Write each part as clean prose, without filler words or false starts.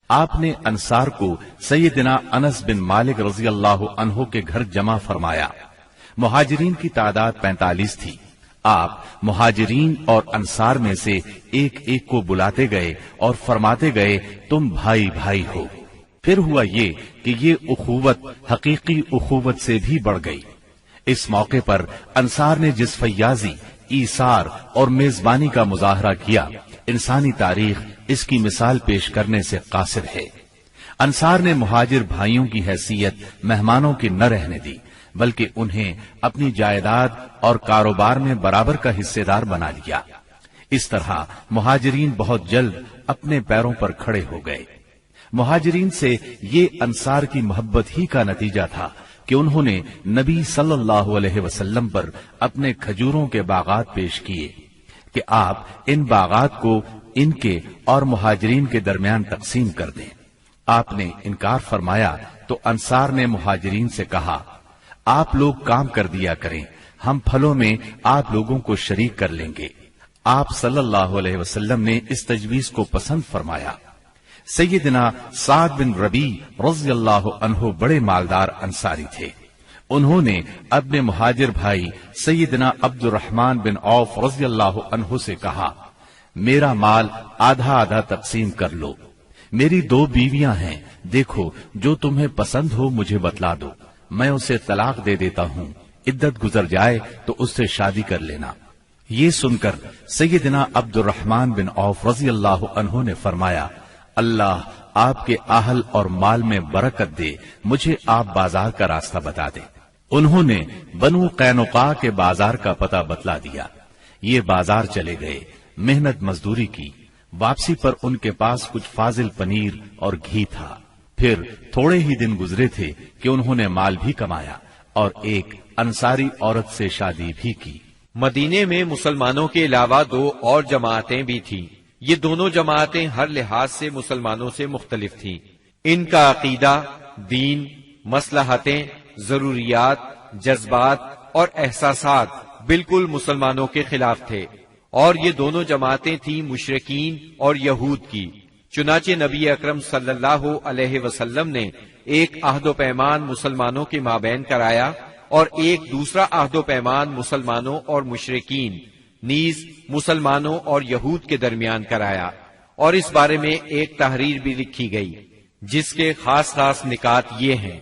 آپ نے انصار کو سیدنا انس بن مالک رضی اللہ عنہ کے گھر جمع فرمایا۔ مہاجرین کی تعداد 45 تھی۔ آپ مہاجرین اور انصار میں سے ایک ایک کو بلاتے گئے اور فرماتے گئے تم بھائی بھائی ہو۔ پھر ہوا یہ کہ یہ اخوت حقیقی اخوت سے بھی بڑھ گئی۔ اس موقع پر انصار نے جس فیاضی، ایثار اور میزبانی کا مظاہرہ کیا، انسانی تاریخ اس کی مثال پیش کرنے سے قاصر ہے۔ انصار نے مہاجر بھائیوں کی حیثیت مہمانوں کی نہ رہنے دی، بلکہ انہیں اپنی جائیداد اور کاروبار میں برابر کا حصے دار بنا لیا۔ اس طرح مہاجرین بہت جلد اپنے پیروں پر کھڑے ہو گئے۔ مہاجرین سے یہ انصار کی محبت ہی کا نتیجہ تھا کہ انہوں نے نبی صلی اللہ علیہ وسلم پر اپنے کھجوروں کے باغات پیش کیے کہ آپ ان باغات کو ان کے اور مہاجرین کے درمیان تقسیم کر دیں۔ آپ نے انکار فرمایا تو انصار نے مہاجرین سے کہا آپ لوگ کام کر دیا کریں، ہم پھلوں میں آپ لوگوں کو شریک کر لیں گے۔ آپ صلی اللہ علیہ وسلم نے اس تجویز کو پسند فرمایا۔ سیدنا سعد بن ربیع رضی اللہ عنہ بڑے مالدار انصاری تھے۔ انہوں نے اپنے مہاجر بھائی سیدنا عبد الرحمن بن عوف رضی اللہ عنہ سے کہا میرا مال آدھا آدھا تقسیم کر لو، میری 2 بیویاں ہیں، دیکھو جو تمہیں پسند ہو مجھے بتلا دو، میں اسے طلاق دے دیتا ہوں، عدت گزر جائے تو اس سے شادی کر لینا۔ یہ سن کر سیدنا عبد الرحمن بن عوف رضی اللہ عنہ نے فرمایا اللہ آپ کے اہل اور مال میں برکت دے، مجھے آپ بازار کا راستہ بتا دیں۔ انہوں نے بنو قینقاع کے بازار کا پتہ بتلا دیا۔ یہ بازار چلے گئے، محنت مزدوری کی، واپسی پر ان کے پاس کچھ فاضل پنیر اور گھی تھا۔ پھر تھوڑے ہی دن گزرے تھے کہ انہوں نے مال بھی کمایا اور ایک انصاری عورت سے شادی بھی کی۔ مدینے میں مسلمانوں کے علاوہ 2 اور جماعتیں بھی تھیں۔ یہ دونوں جماعتیں ہر لحاظ سے مسلمانوں سے مختلف تھیں۔ ان کا عقیدہ، دین، مصلحتیں، ضروریات، جذبات اور احساسات بالکل مسلمانوں کے خلاف تھے، اور یہ دونوں جماعتیں تھیں مشرکین اور یہود کی۔ چنانچہ نبی اکرم صلی اللہ علیہ وسلم نے ایک عہد و پیمان مسلمانوں کے مابین کرایا اور ایک دوسرا عہد و پیمان مسلمانوں اور مشرکین نیز مسلمانوں اور یہود کے درمیان کرایا، اور اس بارے میں ایک تحریر بھی لکھی گئی جس کے خاص خاص نکات یہ ہیں۔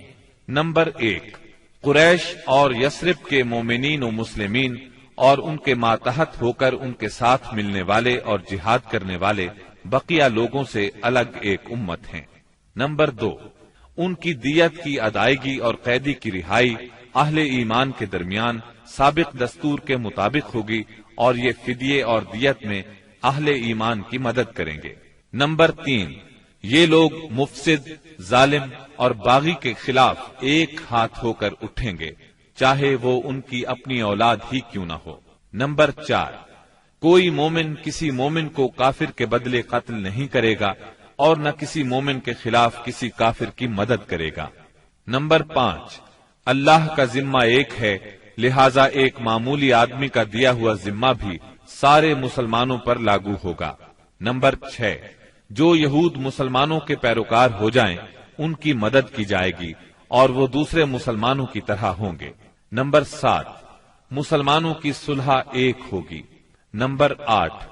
نمبر 1، قریش اور یثرب کے مومنین و مسلمین اور ان کے ماتحت ہو کر ان کے ساتھ ملنے والے اور جہاد کرنے والے بقیہ لوگوں سے الگ ایک امت ہیں۔ نمبر 2، ان کی دیت کی ادائیگی اور قیدی کی رہائی اہل ایمان کے درمیان سابق دستور کے مطابق ہوگی، اور یہ فدیے اور دیت میں اہل ایمان کی مدد کریں گے۔ نمبر 3، یہ لوگ مفسد، ظالم اور باغی کے خلاف ایک ہاتھ ہو کر اٹھیں گے، چاہے وہ ان کی اپنی اولاد ہی کیوں نہ ہو۔ نمبر 4، کوئی مومن کسی مومن کو کافر کے بدلے قتل نہیں کرے گا اور نہ کسی مومن کے خلاف کسی کافر کی مدد کرے گا۔ نمبر 5، اللہ کا ذمہ ایک ہے، لہذا ایک معمولی آدمی کا دیا ہوا ذمہ بھی سارے مسلمانوں پر لاگو ہوگا۔ نمبر 6، جو یہود مسلمانوں کے پیروکار ہو جائیں ان کی مدد کی جائے گی اور وہ دوسرے مسلمانوں کی طرح ہوں گے۔ نمبر 7، مسلمانوں کی صلح ایک ہوگی۔ نمبر 8،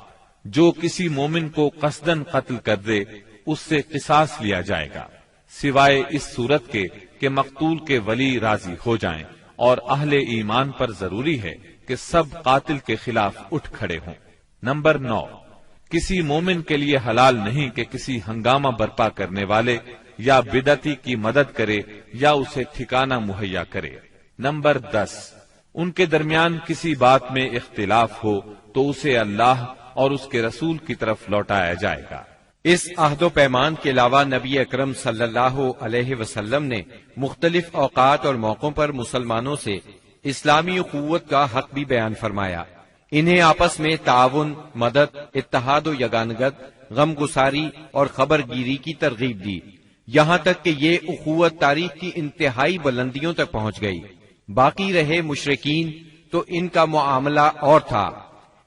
جو کسی مومن کو قصدن قتل کر دے اس سے قصاص لیا جائے گا، سوائے اس صورت کے کہ مقتول کے ولی راضی ہو جائیں، اور اہل ایمان پر ضروری ہے کہ سب قاتل کے خلاف اٹھ کھڑے ہوں۔ نمبر 9، کسی مومن کے لیے حلال نہیں کہ کسی ہنگامہ برپا کرنے والے یا بدعتی کی مدد کرے یا اسے ٹھکانہ مہیا کرے۔ نمبر 10، ان کے درمیان کسی بات میں اختلاف ہو تو اسے اللہ اور اس کے رسول کی طرف لوٹایا جائے گا۔ اس عہد و پیمان کے علاوہ نبی اکرم صلی اللہ علیہ وسلم نے مختلف اوقات اور موقعوں پر مسلمانوں سے اسلامی اخوت کا حق بھی بیان فرمایا۔ انہیں آپس میں تعاون، مدد، اتحاد و یگانگت، غم گساری اور خبر گیری کی ترغیب دی، یہاں تک کہ یہ اخوت تاریخ کی انتہائی بلندیوں تک پہنچ گئی۔ باقی رہے مشرکین تو ان کا معاملہ اور تھا۔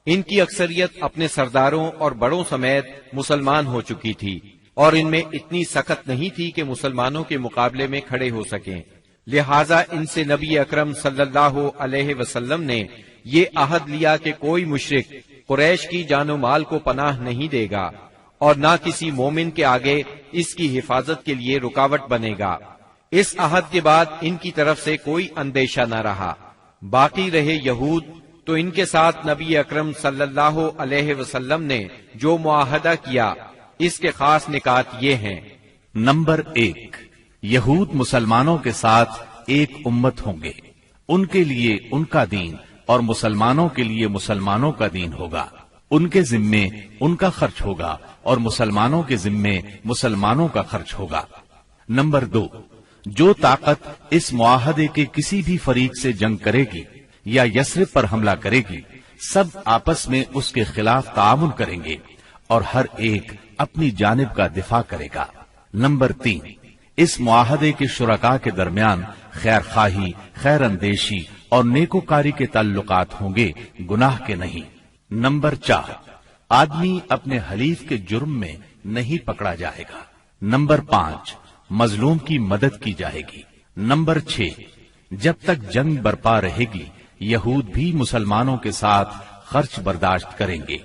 ان کی اکثریت اپنے سرداروں اور بڑوں سمیت مسلمان ہو چکی تھی، اور ان میں اتنی سخت نہیں تھی کہ مسلمانوں کے مقابلے میں کھڑے ہو سکیں، لہٰذا ان سے نبی اکرم صلی اللہ علیہ وسلم نے یہ عہد لیا کہ کوئی مشرک قریش کی جان و مال کو پناہ نہیں دے گا اور نہ کسی مومن کے آگے اس کی حفاظت کے لیے رکاوٹ بنے گا۔ اس عہد کے بعد ان کی طرف سے کوئی اندیشہ نہ رہا۔ باقی رہے یہود، تو ان کے ساتھ نبی اکرم صلی اللہ علیہ وسلم نے جو معاہدہ کیا اس کے خاص نکات یہ ہیں۔ نمبر 1، یہود مسلمانوں کے ساتھ ایک امت ہوں گے، ان کے لیے ان کا دین اور مسلمانوں کے لیے مسلمانوں کا دین ہوگا، ان کے ذمے ان کا خرچ ہوگا اور مسلمانوں کے ذمے مسلمانوں کا خرچ ہوگا۔ نمبر 2، جو طاقت اس معاہدے کے کسی بھی فریق سے جنگ کرے گی یا یثرب پر حملہ کرے گی، سب آپس میں اس کے خلاف تعاون کریں گے اور ہر ایک اپنی جانب کا دفاع کرے گا۔ نمبر 3، اس معاہدے کے شرکاء کے درمیان خیر خواہی، خیر اندیشی اور نیکوکاری کے تعلقات ہوں گے، گناہ کے نہیں۔ نمبر 4، آدمی اپنے حلیف کے جرم میں نہیں پکڑا جائے گا۔ نمبر 5، مظلوم کی مدد کی جائے گی۔ نمبر 6، جب تک جنگ برپا رہے گی یہود بھی مسلمانوں کے ساتھ خرچ برداشت کریں گے۔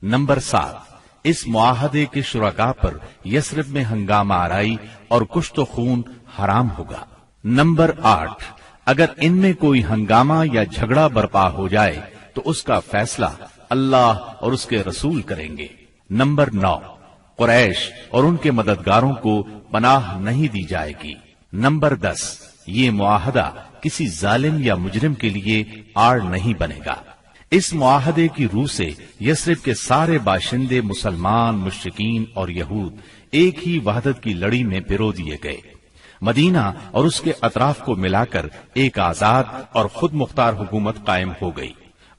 نمبر 7، اس معاہدے کے شرکاء پر یثرب میں ہنگامہ آرائی اور کشت و خون حرام ہوگا۔ نمبر 8، اگر ان میں کوئی ہنگامہ یا جھگڑا برپا ہو جائے تو اس کا فیصلہ اللہ اور اس کے رسول کریں گے۔ نمبر 9، قریش اور ان کے مددگاروں کو پناہ نہیں دی جائے گی۔ نمبر 10، یہ معاہدہ کسی ظالم یا مجرم کے لیے آڑ نہیں بنے گا۔ اس معاہدے کی روح سے یثرب کے سارے باشندے مسلمان، مشرکین اور یہود ایک ہی وحدت کی لڑی میں پرو دیے گئے۔ مدینہ اور اس کے اطراف کو ملا کر ایک آزاد اور خود مختار حکومت قائم ہو گئی۔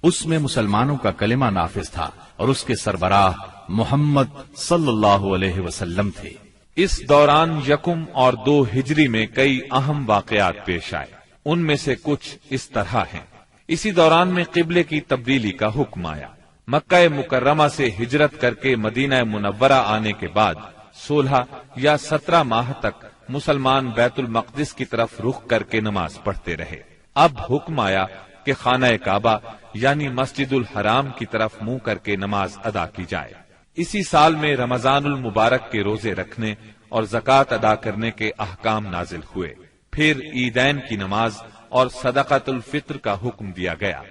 اس میں مسلمانوں کا کلمہ نافذ تھا اور اس کے سربراہ محمد صلی اللہ علیہ وسلم تھے۔ اس دوران 1 اور 2 ہجری میں کئی اہم واقعات پیش آئے، ان میں سے کچھ اس طرح ہیں۔ اسی دوران میں قبلے کی تبدیلی کا حکم آیا۔ مکہ مکرمہ سے ہجرت کر کے مدینہ منورہ آنے کے بعد 16 یا 17 ماہ تک مسلمان بیت المقدس کی طرف رخ کر کے نماز پڑھتے رہے۔ اب حکم آیا کہ خانہ کعبہ یعنی مسجد الحرام کی طرف منہ کر کے نماز ادا کی جائے۔ اسی سال میں رمضان المبارک کے روزے رکھنے اور زکوٰۃ ادا کرنے کے احکام نازل ہوئے۔ پھر عیدین کی نماز اور صدقۃ الفطر کا حکم دیا گیا۔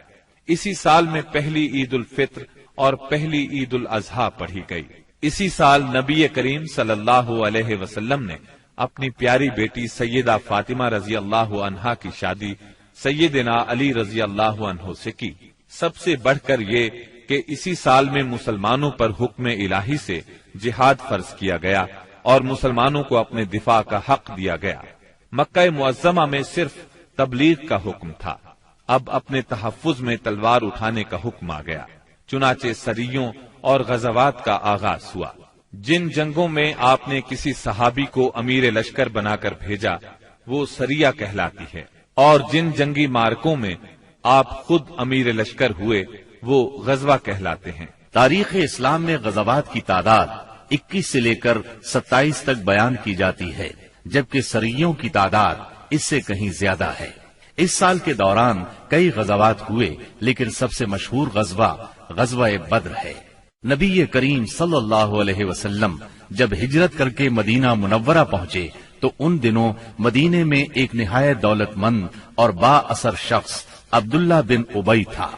اسی سال میں پہلی عید الفطر اور پہلی عید الاضحیٰ پڑھی گئی۔ اسی سال نبی کریم صلی اللہ علیہ وسلم نے اپنی پیاری بیٹی سیدہ فاطمہ رضی اللہ عنہا کی شادی سیدنا علی رضی اللہ عنہ سے کی۔ سب سے بڑھ کر یہ کہ اسی سال میں مسلمانوں پر حکم الہی سے جہاد فرض کیا گیا اور مسلمانوں کو اپنے دفاع کا حق دیا گیا۔ مکہ معظمہ میں صرف تبلیغ کا حکم تھا، اب اپنے تحفظ میں تلوار اٹھانے کا حکم آ گیا۔ چنانچہ سریوں اور غزوات کا آغاز ہوا۔ جن جنگوں میں آپ نے کسی صحابی کو امیر لشکر بنا کر بھیجا وہ سریہ کہلاتی ہے، اور جن جنگی مارکوں میں آپ خود امیر لشکر ہوئے وہ غزوہ کہلاتے ہیں۔ تاریخ اسلام میں غزوات کی تعداد 21 سے لے کر 27 تک بیان کی جاتی ہے، جبکہ سریوں کی تعداد اس سے کہیں زیادہ ہے۔ اس سال کے دوران کئی غزوات ہوئے، لیکن سب سے مشہور غزوہ بدر ہے۔ نبی کریم صلی اللہ علیہ وسلم جب ہجرت کر کے مدینہ منورہ پہنچے تو ان دنوں مدینے میں ایک نہایت دولت مند اور با اثر شخص عبداللہ بن ابی تھا۔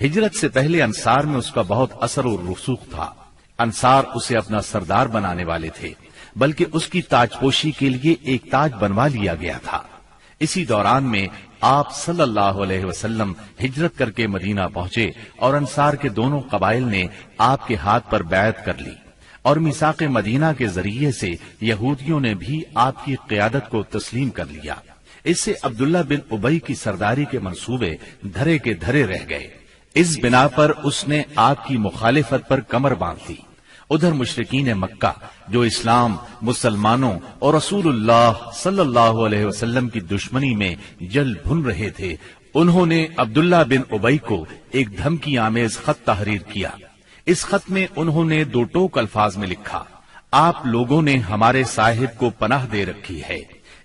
ہجرت سے پہلے انصار میں اس کا بہت اثر و رسوخ تھا۔ انصار اسے اپنا سردار بنانے والے تھے، بلکہ اس کی تاج پوشی کے لیے ایک تاج بنوا لیا گیا تھا۔ اسی دوران میں آپ صلی اللہ علیہ وسلم ہجرت کر کے مدینہ پہنچے اور انصار کے دونوں قبائل نے آپ کے ہاتھ پر بیعت کر لی، اور میثاق مدینہ کے ذریعے سے یہودیوں نے بھی آپ کی قیادت کو تسلیم کر لیا۔ اس سے عبداللہ بن ابی کی سرداری کے منصوبے دھرے کے دھرے رہ گئے۔ اس بنا پر اس نے آپ کی مخالفت پر کمر باندھ لی۔ ادھر مشرکین مکہ جو اسلام، مسلمانوں اور رسول اللہ صلی اللہ علیہ وسلم کی دشمنی میں جل بھن رہے تھے، انہوں نے عبداللہ بن ابی کو ایک دھمکی آمیز خط تحریر کیا۔ اس خط میں انہوں نے 2 ٹوک الفاظ میں لکھا: آپ لوگوں نے ہمارے صاحب کو پناہ دے رکھی ہے،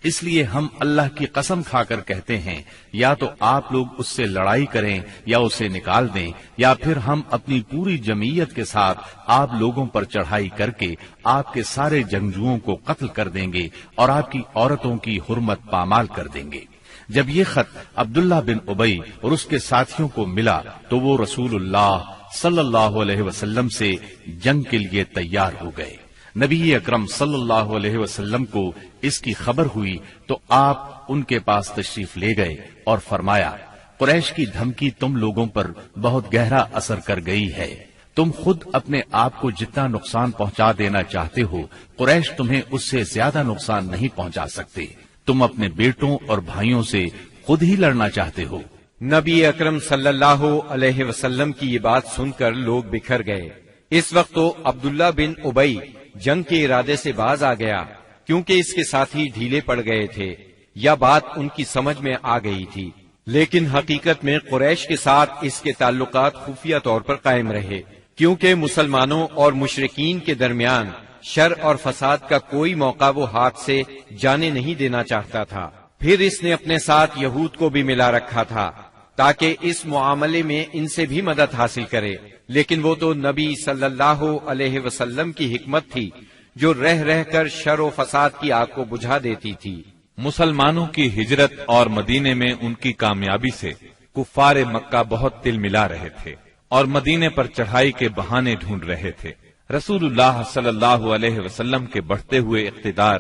اس لیے ہم اللہ کی قسم کھا کر کہتے ہیں یا تو آپ لوگ اس سے لڑائی کریں یا اسے نکال دیں، یا پھر ہم اپنی پوری جمعیت کے ساتھ آپ لوگوں پر چڑھائی کر کے آپ کے سارے جنگجوؤں کو قتل کر دیں گے اور آپ کی عورتوں کی حرمت پامال کر دیں گے۔ جب یہ خط عبداللہ بن ابی اور اس کے ساتھیوں کو ملا تو وہ رسول اللہ صلی اللہ علیہ وسلم سے جنگ کے لیے تیار ہو گئے۔ نبی اکرم صلی اللہ علیہ وسلم کو اس کی خبر ہوئی تو آپ ان کے پاس تشریف لے گئے اور فرمایا، قریش کی دھمکی تم لوگوں پر بہت گہرا اثر کر گئی ہے۔ تم خود اپنے آپ کو جتنا نقصان پہنچا دینا چاہتے ہو، قریش تمہیں اس سے زیادہ نقصان نہیں پہنچا سکتے۔ تم اپنے بیٹوں اور بھائیوں سے خود ہی لڑنا چاہتے ہو۔ نبی اکرم صلی اللہ علیہ وسلم کی یہ بات سن کر لوگ بکھر گئے۔ اس وقت تو عبداللہ بن ابی جنگ کے ارادے سے باز آ گیا، کیونکہ اس کے ساتھی ڈھیلے پڑ گئے تھے یا بات ان کی سمجھ میں آ گئی تھی، لیکن حقیقت میں قریش کے ساتھ اس کے تعلقات خفیہ طور پر قائم رہے، کیونکہ مسلمانوں اور مشرکین کے درمیان شر اور فساد کا کوئی موقع وہ ہاتھ سے جانے نہیں دینا چاہتا تھا۔ پھر اس نے اپنے ساتھ یہود کو بھی ملا رکھا تھا تاکہ اس معاملے میں ان سے بھی مدد حاصل کرے، لیکن وہ تو نبی صلی اللہ علیہ وسلم کی حکمت تھی جو رہ رہ کر شر و فساد کی آگ کو بجھا دیتی تھی۔ مسلمانوں کی ہجرت اور مدینے میں ان کی کامیابی سے کفار مکہ بہت تل ملا رہے تھے اور مدینے پر چڑھائی کے بہانے ڈھونڈ رہے تھے۔ رسول اللہ صلی اللہ علیہ وسلم کے بڑھتے ہوئے اقتدار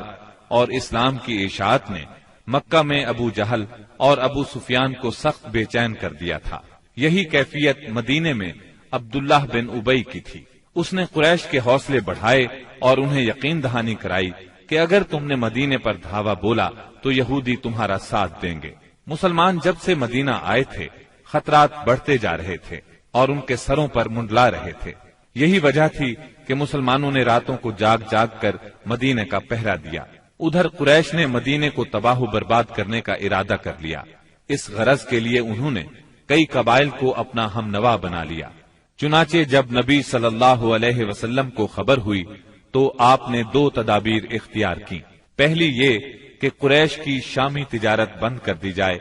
اور اسلام کی اشاعت نے مکہ میں ابو جہل اور ابو سفیان کو سخت بے چین کر دیا تھا۔ یہی کیفیت مدینے میں عبداللہ بن ابی کی تھی۔ اس نے قریش کے حوصلے بڑھائے اور انہیں یقین دہانی کرائی کہ اگر تم نے مدینے پر دھاوا بولا تو یہودی تمہارا ساتھ دیں گے۔ مسلمان جب سے مدینہ آئے تھے خطرات بڑھتے جا رہے تھے اور ان کے سروں پر منڈلا رہے تھے۔ یہی وجہ تھی کہ مسلمانوں نے راتوں کو جاگ جاگ کر مدینے کا پہرا دیا۔ ادھر قریش نے مدینے کو تباہ و برباد کرنے کا ارادہ کر لیا۔ اس غرض کے لیے انہوں نے کئی قبائل کو اپنا ہم نوا بنا لیا۔ چنانچہ جب نبی صلی اللہ علیہ وسلم کو خبر ہوئی تو آپ نے دو تدابیر اختیار کی۔ پہلی یہ کہ قریش کی شامی تجارت بند کر دی جائے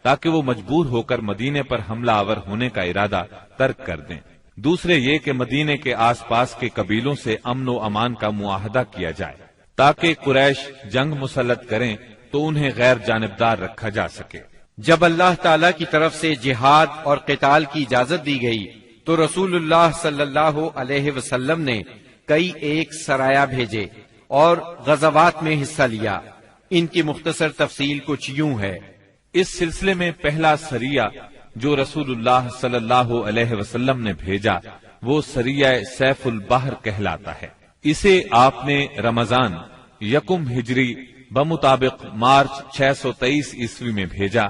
تاکہ وہ مجبور ہو کر مدینے پر حملہ آور ہونے کا ارادہ ترک کر دیں۔ دوسرے یہ کہ مدینے کے آس پاس کے قبیلوں سے امن و امان کا معاہدہ کیا جائے تاکہ قریش جنگ مسلط کریں تو انہیں غیر جانبدار رکھا جا سکے۔ جب اللہ تعالی کی طرف سے جہاد اور قتال کی اجازت دی گئی تو رسول اللہ صلی اللہ علیہ وسلم نے کئی ایک سرایہ بھیجے اور غزوات میں حصہ لیا۔ ان کی مختصر تفصیل کچھ یوں ہے۔ اس سلسلے میں پہلا سریہ جو رسول اللہ صلی اللہ علیہ وسلم نے بھیجا وہ سریہ سیف البحر کہلاتا ہے۔ اسے آپ نے رمضان یکم ہجری بمطابق مارچ 623 عیسوی میں بھیجا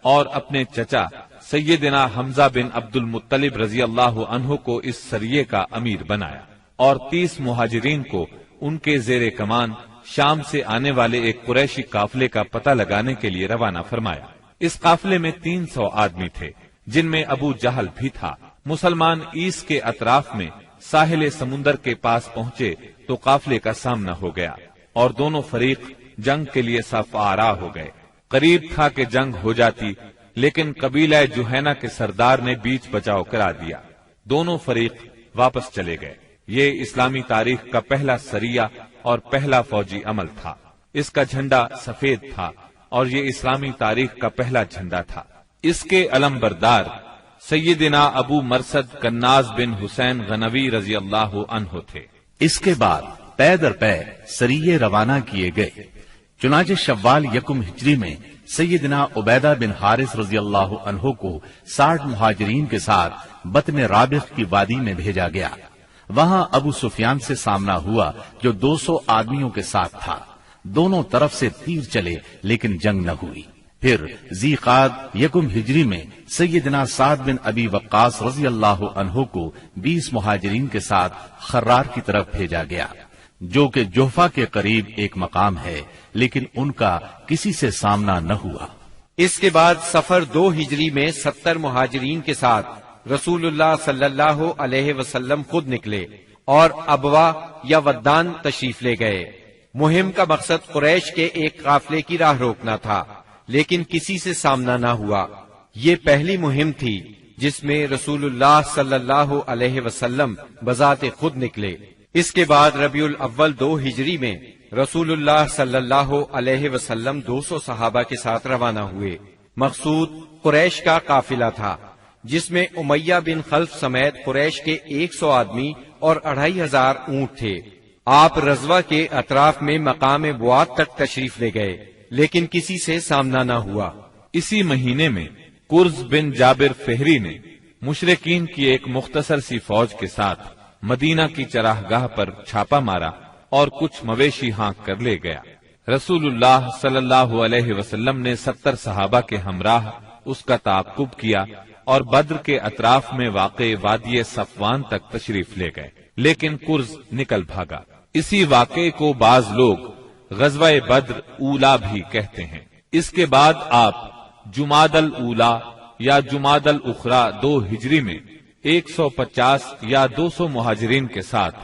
اور اپنے چچا سیدنا حمزہ بن عبد المطلب رضی اللہ عنہ کو اس سریے کا امیر بنایا اور 30 مہاجرین کو ان کے زیر کمان شام سے آنے والے ایک قریشی قافلے کا پتہ لگانے کے لیے روانہ فرمایا۔ اس قافلے میں 300 آدمی تھے جن میں ابو جہل بھی تھا۔ مسلمان ایس کے اطراف میں ساحل سمندر کے پاس پہنچے تو قافلے کا سامنا ہو گیا اور دونوں فریق جنگ کے لیے صف آرا ہو گئے۔ قریب تھا کہ جنگ ہو جاتی لیکن قبیلہ جوہینہ کے سردار نے بیچ بچاؤ کرا دیا۔ دونوں فریق واپس چلے گئے۔ یہ اسلامی تاریخ کا پہلا سریہ اور پہلا فوجی عمل تھا۔ اس کا جھنڈا سفید تھا اور یہ اسلامی تاریخ کا پہلا جھنڈا تھا۔ اس کے علم بردار سیدنا ابو مرصد کناز بن حسین غنوی رضی اللہ عنہ تھے۔ اس کے بعد پے در پے سریے روانہ کیے گئے۔ چنانچہ شوال یکم ہجری میں سیدنا عبیدہ بن حارث رضی اللہ عنہ کو 60 مہاجرین کے ساتھ بطن رابغ کی وادی میں بھیجا گیا۔ وہاں ابو سفیان سے سامنا ہوا جو 200 آدمیوں کے ساتھ تھا۔ دونوں طرف سے تیر چلے لیکن جنگ نہ ہوئی۔ پھر ذی قعد یکم ہجری میں سیدنا سعد بن ابی وقاص رضی اللہ عنہ کو 20 مہاجرین کے ساتھ خرار کی طرف بھیجا گیا جو کہ جوفا کے قریب ایک مقام ہے، لیکن ان کا کسی سے سامنا نہ ہوا۔ اس کے بعد سفر 2 ہجری میں 70 مہاجرین کے ساتھ رسول اللہ صلی اللہ علیہ وسلم خود نکلے اور ابوا یا ودان تشریف لے گئے۔ مہم کا مقصد قریش کے ایک قافلے کی راہ روکنا تھا، لیکن کسی سے سامنا نہ ہوا۔ یہ پہلی مہم تھی جس میں رسول اللہ صلی اللہ علیہ وسلم بذات خود نکلے۔ اس کے بعد ربیع الاول 2 ہجری میں رسول اللہ صلی اللہ علیہ وسلم 200 صحابہ کے ساتھ روانہ ہوئے۔ مقصود قریش کا قافلہ تھا، جس میں امیہ بن خلف سمیت قریش کے 100 آدمی اور 2500 اونٹ تھے۔ آپ رضوہ کے اطراف میں مقام بواد تک تشریف لے گئے، لیکن کسی سے سامنا نہ ہوا۔ اسی مہینے میں قرز بن جابر فہری نے مشرکین کی ایک مختصر سی فوج کے ساتھ مدینہ کی چراگاہ پر چھاپا مارا اور کچھ مویشی ہانک کر لے گیا۔ رسول اللہ صلی اللہ علیہ وسلم نے 70 صحابہ کے ہمراہ اس کا تعاقب کیا اور بدر کے اطراف میں واقع وادی صفوان تک تشریف لے گئے، لیکن قرز نکل بھاگا۔ اسی واقعے کو بعض لوگ غزوہ بدر اولا بھی کہتے ہیں۔ اس کے بعد آپ جمادی الاولی یا جمادی الاخری 2 ہجری میں 150 یا 200 مہاجرین کے ساتھ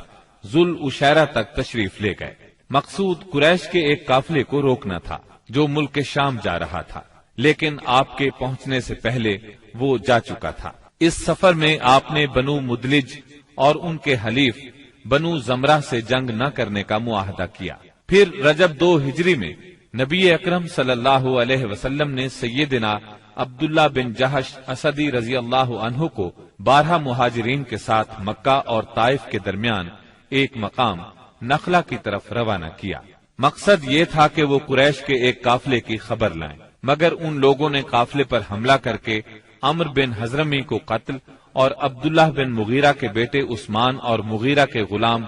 ذوالعشیرہ تک تشریف لے گئے۔ مقصود قریش کے ایک قافلے کو روکنا تھا جو ملک شام جا رہا تھا، لیکن آپ کے پہنچنے سے پہلے وہ جا چکا تھا۔ اس سفر میں آپ نے بنو مدلج اور ان کے حلیف بنو زمرہ سے جنگ نہ کرنے کا معاہدہ کیا۔ پھر رجب 2 ہجری میں نبی اکرم صلی اللہ علیہ وسلم نے سیدنا عبداللہ بن جہش اسدی رضی اللہ عنہ کو 12 مہاجرین کے ساتھ مکہ اور طائف کے درمیان ایک مقام نخلہ کی طرف روانہ کیا۔ مقصد یہ تھا کہ وہ قریش کے ایک قافلے کی خبر لائیں، مگر ان لوگوں نے قافلے پر حملہ کر کے عمرو بن حضرمی کو قتل اور عبداللہ بن مغیرہ کے بیٹے عثمان اور مغیرہ کے غلام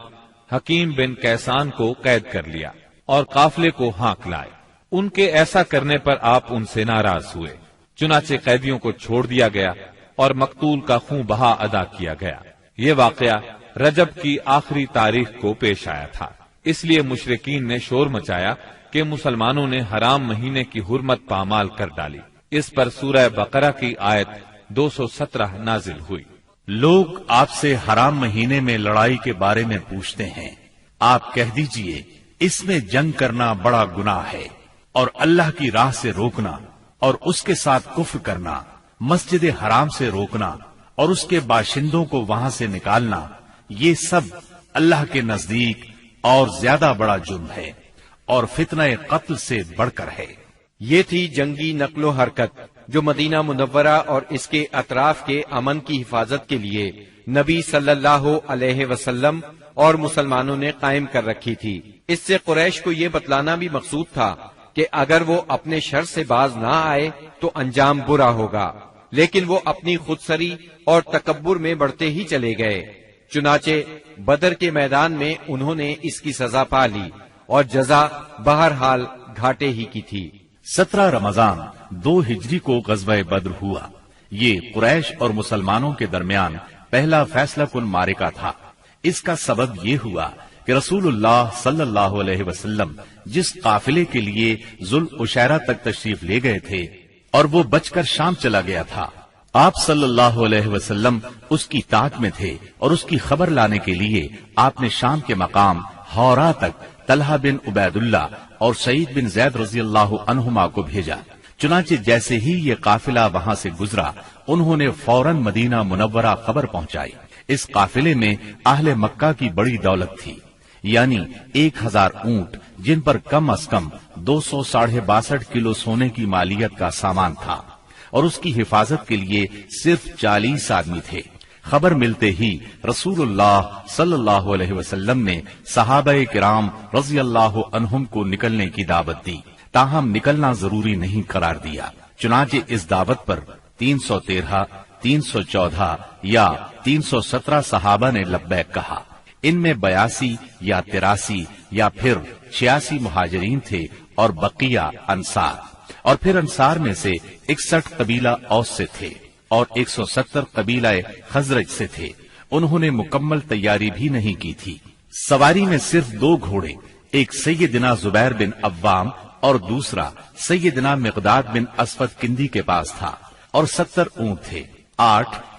حکیم بن کیسان کو قید کر لیا اور قافلے کو ہانک لائے۔ ان کے ایسا کرنے پر آپ ان سے ناراض ہوئے، چنانچہ قیدیوں کو چھوڑ دیا گیا اور مقتول کا خون بہا ادا کیا گیا۔ یہ واقعہ رجب کی آخری تاریخ کو پیش آیا تھا، اس لیے مشرکین نے شور مچایا کہ مسلمانوں نے حرام مہینے کی حرمت پامال کر ڈالی۔ اس پر سورہ بقرہ کی آیت 217 نازل ہوئی۔ لوگ آپ سے حرام مہینے میں لڑائی کے بارے میں پوچھتے ہیں، آپ کہہ دیجئے اس میں جنگ کرنا بڑا گناہ ہے، اور اللہ کی راہ سے روکنا اور اس کے ساتھ کفر کرنا، مسجد حرام سے روکنا اور اس کے باشندوں کو وہاں سے نکالنا، یہ سب اللہ کے نزدیک اور زیادہ بڑا جرم ہے اور فتنہ قتل سے بڑھ کر ہے۔ یہ تھی جنگی نقل و حرکت جو مدینہ منورہ اور اس کے اطراف کے امن کی حفاظت کے لیے نبی صلی اللہ علیہ وسلم اور مسلمانوں نے قائم کر رکھی تھی۔ اس سے قریش کو یہ بتلانا بھی مقصود تھا کہ اگر وہ اپنے شر سے باز نہ آئے تو انجام برا ہوگا، لیکن وہ اپنی خودسری اور تکبر میں بڑھتے ہی چلے گئے۔ چنانچہ بدر کے میدان میں انہوں نے اس کی سزا پا لی اور جزا بہرحال گھاٹے ہی کی تھی۔ 17 رمضان 2 ہجری کو غزوہ بدر ہوا۔ یہ قریش اور مسلمانوں کے درمیان پہلا فیصلہ کن معرکہ تھا۔ اس کا سبب یہ ہوا کہ رسول اللہ صلی اللہ علیہ وسلم جس قافلے کے لیے ذوالعشیرہ تک تشریف لے گئے تھے اور وہ بچ کر شام چلا گیا تھا، آپ صلی اللہ علیہ وسلم اس کی طاق میں تھے اور اس کی خبر لانے کے لیے آپ نے شام کے مقام ہورا تک طلحہ بن عبید اللہ اور سعید بن زید رضی اللہ عنہما کو بھیجا۔ چنانچہ جیسے ہی یہ قافلہ وہاں سے گزرا، انہوں نے فوراً مدینہ منورہ خبر پہنچائی۔ اس قافلے میں اہل مکہ کی بڑی دولت تھی، یعنی 1000 اونٹ جن پر کم از کم 262 کلو سونے کی مالیت کا سامان تھا، اور اس کی حفاظت کے لیے صرف 40 آدمی تھے۔ خبر ملتے ہی رسول اللہ صلی اللہ علیہ وسلم نے صحابہ کرام رضی اللہ عنہم کو نکلنے کی دعوت دی، تاہم نکلنا ضروری نہیں قرار دیا۔ چنانچہ اس دعوت پر 313، 314 یا 317 صحابہ نے لبیک کہا۔ ان میں 82 یا 83 یا پھر 86 مہاجرین تھے اور بقیہ انصار، اور پھر انصار میں سے 61 قبیلہ اوس سے تھے اور 170 قبیلہ خزرج سے تھے۔ انہوں نے مکمل تیاری بھی نہیں کی تھی۔ سواری میں صرف 2 گھوڑے، ایک سیدنا زبیر بن عوام اور دوسرا سیدنا مقداد بن اسود کندی کے پاس تھا، اور 70 اونٹ تھے۔ 8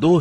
2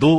2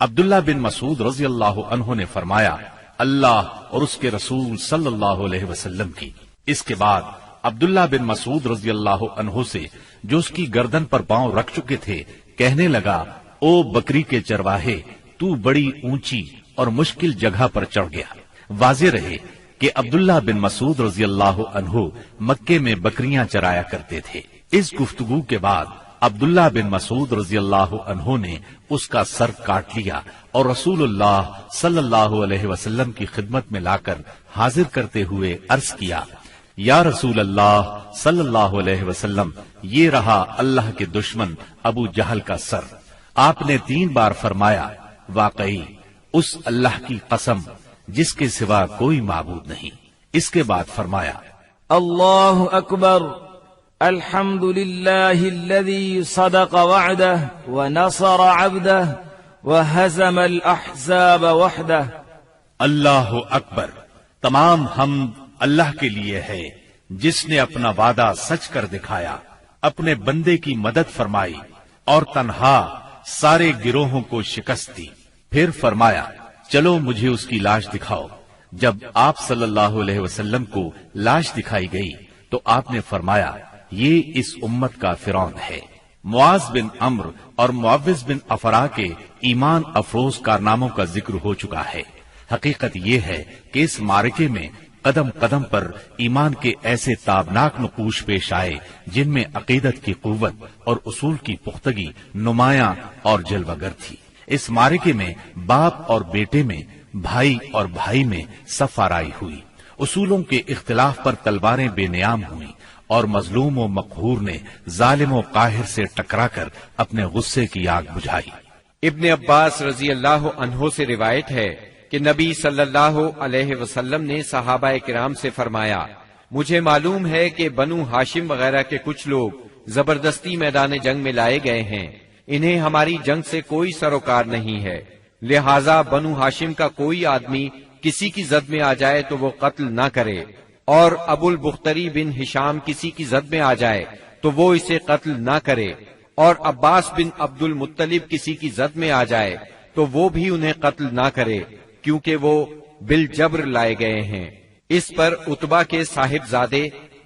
عبداللہ بن مسعود رضی اللہ عنہ نے فرمایا اللہ اور اس کے رسول صلی اللہ علیہ وسلم کی۔ اس کے بعد عبداللہ بن مسعود رضی اللہ عنہ سے جو اس کی گردن پر پاؤں رکھ چکے تھے کہنے لگا او بکری کے چرواہے، تو بڑی اونچی اور مشکل جگہ پر چڑھ گیا۔ واضح رہے کہ عبداللہ بن مسعود رضی اللہ عنہ مکے میں بکریاں چرایا کرتے تھے۔ اس گفتگو کے بعد عبداللہ بن مسعود رضی اللہ عنہ نے اس کا سر کاٹ لیا اور رسول اللہ صلی اللہ علیہ وسلم کی خدمت میں لا کر حاضر کرتے ہوئے عرض کیا یا رسول اللہ صلی اللہ علیہ وسلم، یہ رہا اللہ کے دشمن ابو جہل کا سر۔ آپ نے 3 بار فرمایا واقعی اس اللہ کی قسم جس کے سوا کوئی معبود نہیں۔ اس کے بعد فرمایا اللہ اکبر، الحمد للہ الذی صدق وعدہ ونصر عبدہ وہزم الاحزاب وحدہ۔ اللہ اکبر، تمام حمد اللہ کے لیے ہے جس نے اپنا وعدہ سچ کر دکھایا، اپنے بندے کی مدد فرمائی اور تنہا سارے گروہوں کو شکست دی۔ پھر فرمایا چلو مجھے اس کی لاش دکھاؤ۔ جب آپ صلی اللہ علیہ وسلم کو لاش دکھائی گئی تو آپ نے فرمایا یہ اس امت کا فرعون ہے۔ معاذ بن عمرو اور معوذ بن افرا کے ایمان افروز کارناموں کا ذکر ہو چکا ہے۔ حقیقت یہ ہے کہ اس معرکے میں قدم قدم پر ایمان کے ایسے تابناک نقوش پیش آئے جن میں عقیدت کی قوت اور اصول کی پختگی نمایاں اور جلوگر تھی۔ اس معرکے میں باپ اور بیٹے میں، بھائی اور بھائی میں صف آرائی ہوئی، اصولوں کے اختلاف پر تلواریں بے نیام ہوئیں اور مظلوم و مقہور نے ظالم و قاہر سے ٹکرا کر اپنے غصے کی آگ بجھائی۔ ابن عباس رضی اللہ عنہ سے روایت ہے کہ نبی صلی اللہ علیہ وسلم نے صحابہ کرام سے فرمایا مجھے معلوم ہے کہ بنو ہاشم وغیرہ کے کچھ لوگ زبردستی میدان جنگ میں لائے گئے ہیں، انہیں ہماری جنگ سے کوئی سروکار نہیں ہے، لہذا بنو ہاشم کا کوئی آدمی کسی کی زد میں آ جائے تو وہ قتل نہ کرے، اور ابو البختری بن ہشام کسی کی زد میں آ جائے تو وہ اسے قتل نہ کرے، اور عباس بن عبد المطلب کسی کی زد میں آ جائے تو وہ بھی انہیں قتل نہ کرے کیونکہ وہ بالجبر لائے گئے ہیں۔ اس پر عتبہ کے صاحبزادے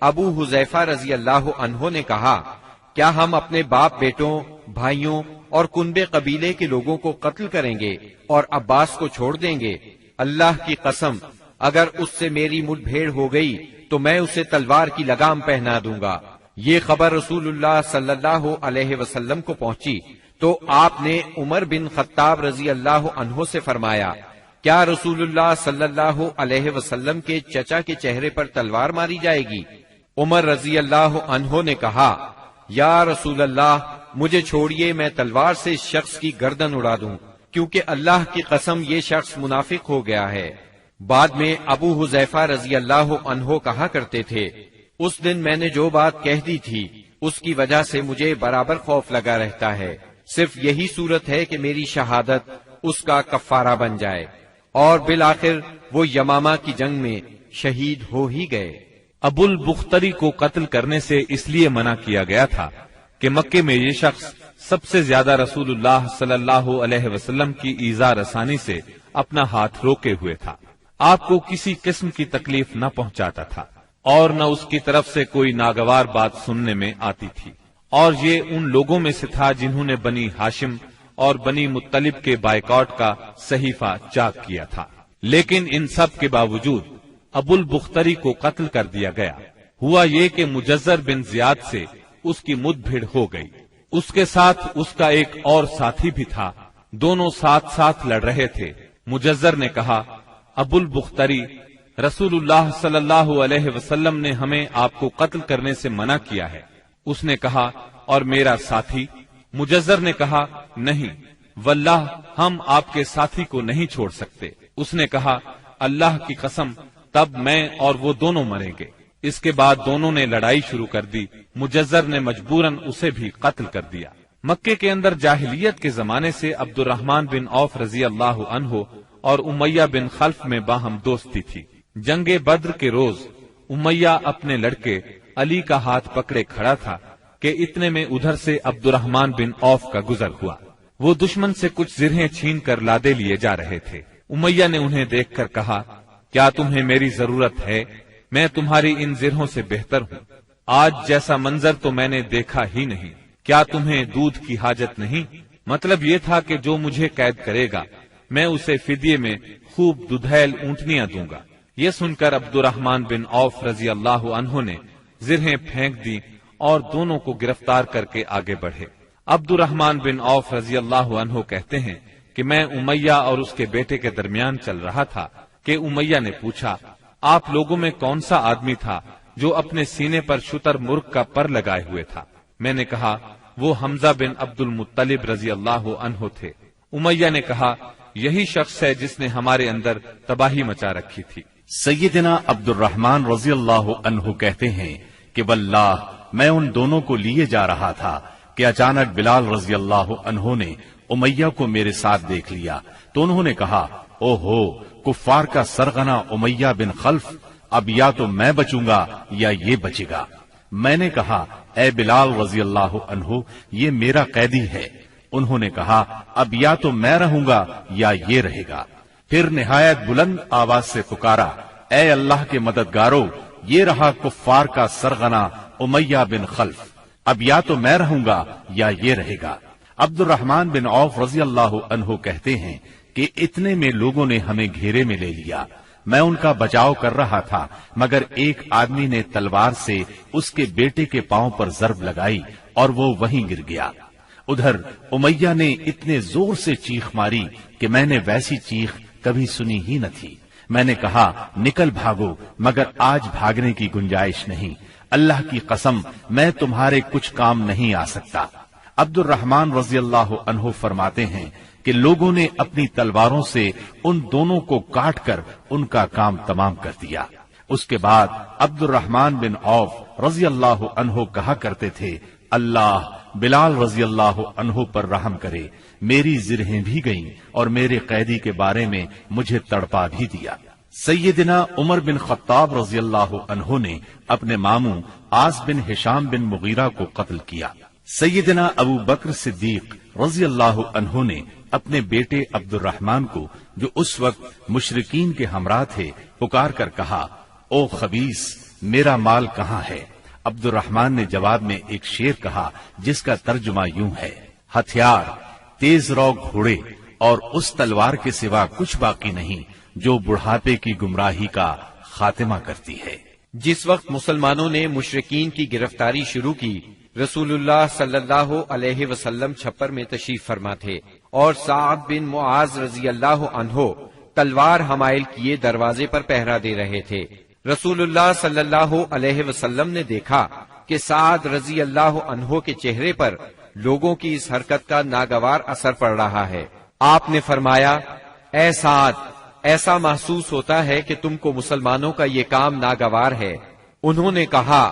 ابو حذیفہ رضی اللہ عنہ نے کہا کیا ہم اپنے باپ بیٹوں، بھائیوں اور کنبے قبیلے کے لوگوں کو قتل کریں گے اور عباس کو چھوڑ دیں گے؟ اللہ کی قسم اگر اس سے میری مٹ بھیڑ ہو گئی تو میں اسے تلوار کی لگام پہنا دوں گا۔ یہ خبر رسول اللہ صلی اللہ علیہ وسلم کو پہنچی تو آپ نے عمر بن خطاب رضی اللہ عنہ سے فرمایا کیا رسول اللہ صلی اللہ علیہ وسلم کے چچا کے چہرے پر تلوار ماری جائے گی؟ عمر رضی اللہ عنہ نے کہا یا رسول اللہ مجھے چھوڑیے، میں تلوار سے اس شخص کی گردن اڑا دوں، کیونکہ اللہ کی قسم یہ شخص منافق ہو گیا ہے۔ بعد میں ابو حذیفہ رضی اللہ عنہ کہا کرتے تھے اس دن میں نے جو بات کہہ دی تھی اس کی وجہ سے مجھے برابر خوف لگا رہتا ہے، صرف یہی صورت ہے کہ میری شہادت اس کا کفارہ بن جائے، اور بالآخر وہ یمامہ کی جنگ میں شہید ہو ہی گئے۔ ابو البختری کو قتل کرنے سے اس لیے منع کیا گیا تھا کہ مکے میں یہ شخص سب سے زیادہ رسول اللہ صلی اللہ علیہ وسلم کی ایذا رسانی سے اپنا ہاتھ روکے ہوئے تھا، آپ کو کسی قسم کی تکلیف نہ پہنچاتا تھا اور نہ اس کی طرف سے کوئی ناگوار بات سننے میں آتی تھی، اور یہ ان لوگوں میں سے تھا جنہوں نے بنی ہاشم اور بنی مطلب کے بائیکاٹ کا صحیفہ چاک کیا تھا۔ لیکن ان سب کے باوجود ابو البختری کو قتل کر دیا گیا۔ ہوا یہ کہ مجزر بن زیاد سے اس کی مد بھیڑ ہو گئی، اس کے ساتھ اس کا ایک اور ساتھی بھی تھا، دونوں ساتھ ساتھ لڑ رہے تھے۔ مجزر نے کہا ابو البختری، رسول اللہ صلی اللہ علیہ وسلم نے ہمیں آپ کو قتل کرنے سے منع کیا ہے۔ اس نے کہا اور میرا ساتھی؟ مجزر نے کہا نہیں واللہ ہم آپ کے ساتھی کو نہیں چھوڑ سکتے۔ اس نے کہا اللہ کی قسم تب میں اور وہ دونوں مریں گے۔ اس کے بعد دونوں نے لڑائی شروع کر دی، مجزر نے مجبوراً اسے بھی قتل کر دیا۔ مکے کے اندر جاہلیت کے زمانے سے عبد الرحمن بن عوف رضی اللہ عنہ اور امیہ بن خلف میں باہم دوستی تھی۔ جنگ بدر کے روز امیہ اپنے لڑکے علی کا ہاتھ پکڑے کھڑا تھا کہ اتنے میں ادھر سے عبد الرحمن بن عوف کا گزر ہوا۔ وہ دشمن سے کچھ زرہیں چھین کر لادے لیے جا رہے تھے۔ امیہ نے انہیں دیکھ کر کہا، کیا تمہیں میری ضرورت ہے؟ میں تمہاری ان زرہوں سے بہتر ہوں۔ آج جیسا منظر تو میں نے دیکھا ہی نہیں۔ کیا تمہیں دودھ کی حاجت نہیں؟ مطلب یہ تھا کہ جو مجھے قید کرے گا میں اسے فدیے میں خوب ددھیل اونٹنیاں دوں گا۔ یہ سن کر عبد الرحمن بن عوف رضی اللہ عنہ نے زرہیں پھینک دی اور دونوں کو گرفتار کر کے آگے بڑھے۔ عبد الرحمن بن عوف رضی اللہ عنہ کہتے ہیں کہ میں امیہ اور اس کے بیٹے کے درمیان چل رہا تھا کہ امیہ نے پوچھا، آپ لوگوں میں کون سا آدمی تھا جو اپنے سینے پر شتر مرغ کا پر لگائے ہوئے تھا؟ میں نے کہا، وہ حمزہ بن عبد المطلب رضی اللہ عنہ تھے۔ امیہ نے کہا، یہی شخص ہے جس نے ہمارے اندر تباہی مچا رکھی تھی۔ سیدنا عبد الرحمن رضی اللہ عنہ کہتے ہیں کہ واللہ میں ان دونوں کو لیے جا رہا تھا کہ اچانک بلال رضی اللہ عنہ نے امیہ کو میرے ساتھ دیکھ لیا تو انہوں نے کہا، او ہو کفار کا سرغنہ امیہ بن خلف، اب یا تو میں بچوں گا یا یہ بچے گا۔ میں نے کہا، اے بلال رضی اللہ عنہ، یہ میرا قیدی ہے۔ انہوں نے کہا، اب یا تو میں رہوں گا یا یہ رہے گا۔ پھر نہایت بلند آواز سے پکارا، اے اللہ کے مددگارو، یہ رہا کفار کا سرغنہ امیہ بن خلف، اب یا تو میں رہوں گا یا یہ رہے گا۔ عبد الرحمن بن عوف رضی اللہ عنہ کہتے ہیں کہ اتنے میں لوگوں نے ہمیں گھیرے میں لے لیا۔ میں ان کا بچاؤ کر رہا تھا مگر ایک آدمی نے تلوار سے اس کے بیٹے کے پاؤں پر ضرب لگائی اور وہ وہیں گر گیا۔ ادھر امیہ نے اتنے زور سے چیخ ماری کہ میں نے ویسی چیخ کبھی سنی ہی نہ تھی۔ میں نے کہا، نکل بھاگو، مگر آج بھاگنے کی گنجائش نہیں۔ اللہ کی قسم میں تمہارے کچھ کام نہیں آ سکتا۔ عبد الرحمن رضی اللہ عنہ فرماتے ہیں کہ لوگوں نے اپنی تلواروں سے ان دونوں کو کاٹ کر ان کا کام تمام کر دیا۔ اس کے بعد عبد الرحمن بن عوف رضی اللہ عنہ کہا کرتے تھے، اللہ بلال رضی اللہ عنہ پر رحم کرے، میری زرہیں بھی گئیں اور میرے قیدی کے بارے میں مجھے تڑپا بھی دیا۔ سیدنا عمر بن خطاب رضی اللہ عنہ نے اپنے ماموں عاص بن ہشام بن مغیرہ کو قتل کیا۔ سیدنا ابو بکر صدیق رضی اللہ عنہ نے اپنے بیٹے عبد الرحمن کو، جو اس وقت مشرکین کے ہمراہ تھے، پکار کر کہا، او خبیث، میرا مال کہاں ہے؟ عبد الرحمن نے جواب میں ایک شعر کہا جس کا ترجمہ یوں ہے، ہتھیار، تیز رو گھوڑے اور اس تلوار کے سوا کچھ باقی نہیں جو بڑھاپے کی گمراہی کا خاتمہ کرتی ہے۔ جس وقت مسلمانوں نے مشرکین کی گرفتاری شروع کی، رسول اللہ صلی اللہ علیہ وسلم چھپر میں تشریف فرما تھے اور سعد بن معاذ رضی اللہ عنہ تلوار حمائل کیے دروازے پر پہرا دے رہے تھے۔ رسول اللہ صلی اللہ علیہ وسلم نے دیکھا کہ سعد رضی اللہ عنہ کے چہرے پر لوگوں کی اس حرکت کا ناگوار اثر پڑ رہا ہے۔ آپ نے فرمایا، اے سعد، ایسا محسوس ہوتا ہے کہ تم کو مسلمانوں کا یہ کام ناگوار ہے۔ انہوں نے کہا،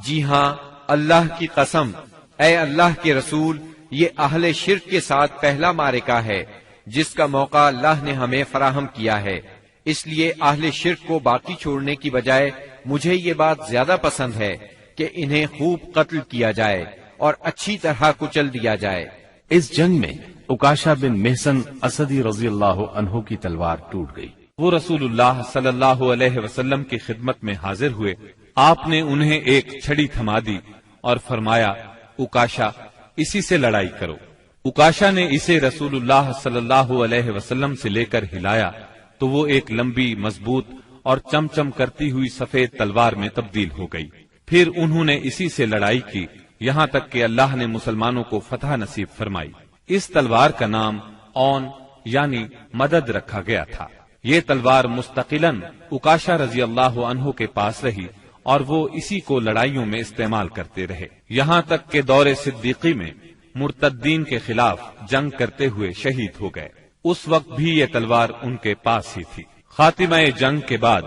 جی ہاں، اللہ کی قسم، اے اللہ کے رسول، یہ اہل شرک کے ساتھ پہلا معرکہ ہے جس کا موقع اللہ نے ہمیں فراہم کیا ہے، اس لیے اہل شرک کو باقی چھوڑنے کی بجائے مجھے یہ بات زیادہ پسند ہے کہ انہیں خوب قتل کیا جائے اور اچھی طرح کچل دیا جائے۔ اس جنگ میں عکاشہ بن محسن اسدی رضی اللہ عنہ کی تلوار ٹوٹ گئی۔ وہ رسول اللہ صلی اللہ علیہ وسلم کی خدمت میں حاضر ہوئے۔ آپ نے انہیں ایک چھڑی تھما دی اور فرمایا، عکاشہ، اسی سے لڑائی کرو۔ عکاشہ نے اسے رسول اللہ صلی اللہ علیہ وسلم سے لے کر ہلایا تو وہ ایک لمبی، مضبوط اور چمچم کرتی ہوئی سفید تلوار میں تبدیل ہو گئی۔ پھر انہوں نے اسی سے لڑائی کی یہاں تک کہ اللہ نے مسلمانوں کو فتح نصیب فرمائی۔ اس تلوار کا نام اون یعنی مدد رکھا گیا تھا۔ یہ تلوار مستقلاً عکاشہ رضی اللہ عنہ کے پاس رہی اور وہ اسی کو لڑائیوں میں استعمال کرتے رہے، یہاں تک کہ دور صدیقی میں مرتدین کے خلاف جنگ کرتے ہوئے شہید ہو گئے۔ اس وقت بھی یہ تلوار ان کے پاس ہی تھی۔ خاتمہ جنگ کے بعد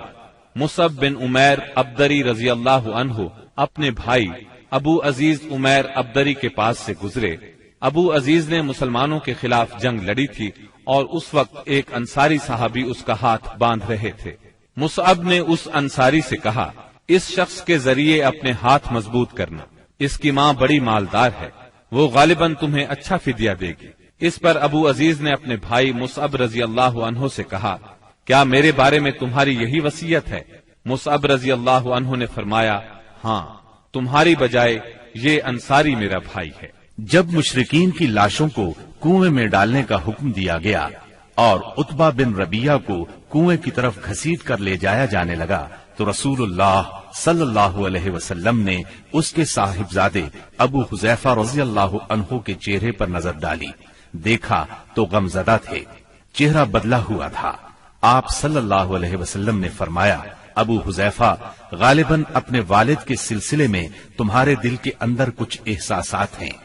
مصعب بن عمیر ابدری رضی اللہ عنہ اپنے بھائی ابو عزیز عمیر ابدری کے پاس سے گزرے۔ ابو عزیز نے مسلمانوں کے خلاف جنگ لڑی تھی اور اس وقت ایک انصاری صحابی اس کا ہاتھ باندھ رہے تھے۔ مصعب نے اس انصاری سے کہا، اس شخص کے ذریعے اپنے ہاتھ مضبوط کرنا، اس کی ماں بڑی مالدار ہے، وہ غالباً تمہیں اچھا فدیہ دے گی۔ اس پر ابو عزیز نے اپنے بھائی مصعب رضی اللہ عنہ سے کہا، کیا میرے بارے میں تمہاری یہی وصیت ہے؟ مصعب رضی اللہ عنہ نے فرمایا، ہاں، تمہاری بجائے یہ انصاری میرا بھائی ہے۔ جب مشرکین کی لاشوں کو کنویں میں ڈالنے کا حکم دیا گیا اور عتبہ بن ربیعہ کو کنویں کی طرف گھسیٹ کر لے جایا جانے لگا تو رسول اللہ صلی اللہ علیہ وسلم نے اس کے صاحبزادے ابو حذیفہ رضی اللہ عنہ کے چہرے پر نظر ڈالی، دیکھا تو غمزدہ تھے، چہرہ بدلا ہوا تھا۔ آپ صلی اللہ علیہ وسلم نے فرمایا، ابو حذیفہ، غالباً اپنے والد کے سلسلے میں تمہارے دل کے اندر کچھ احساسات ہیں۔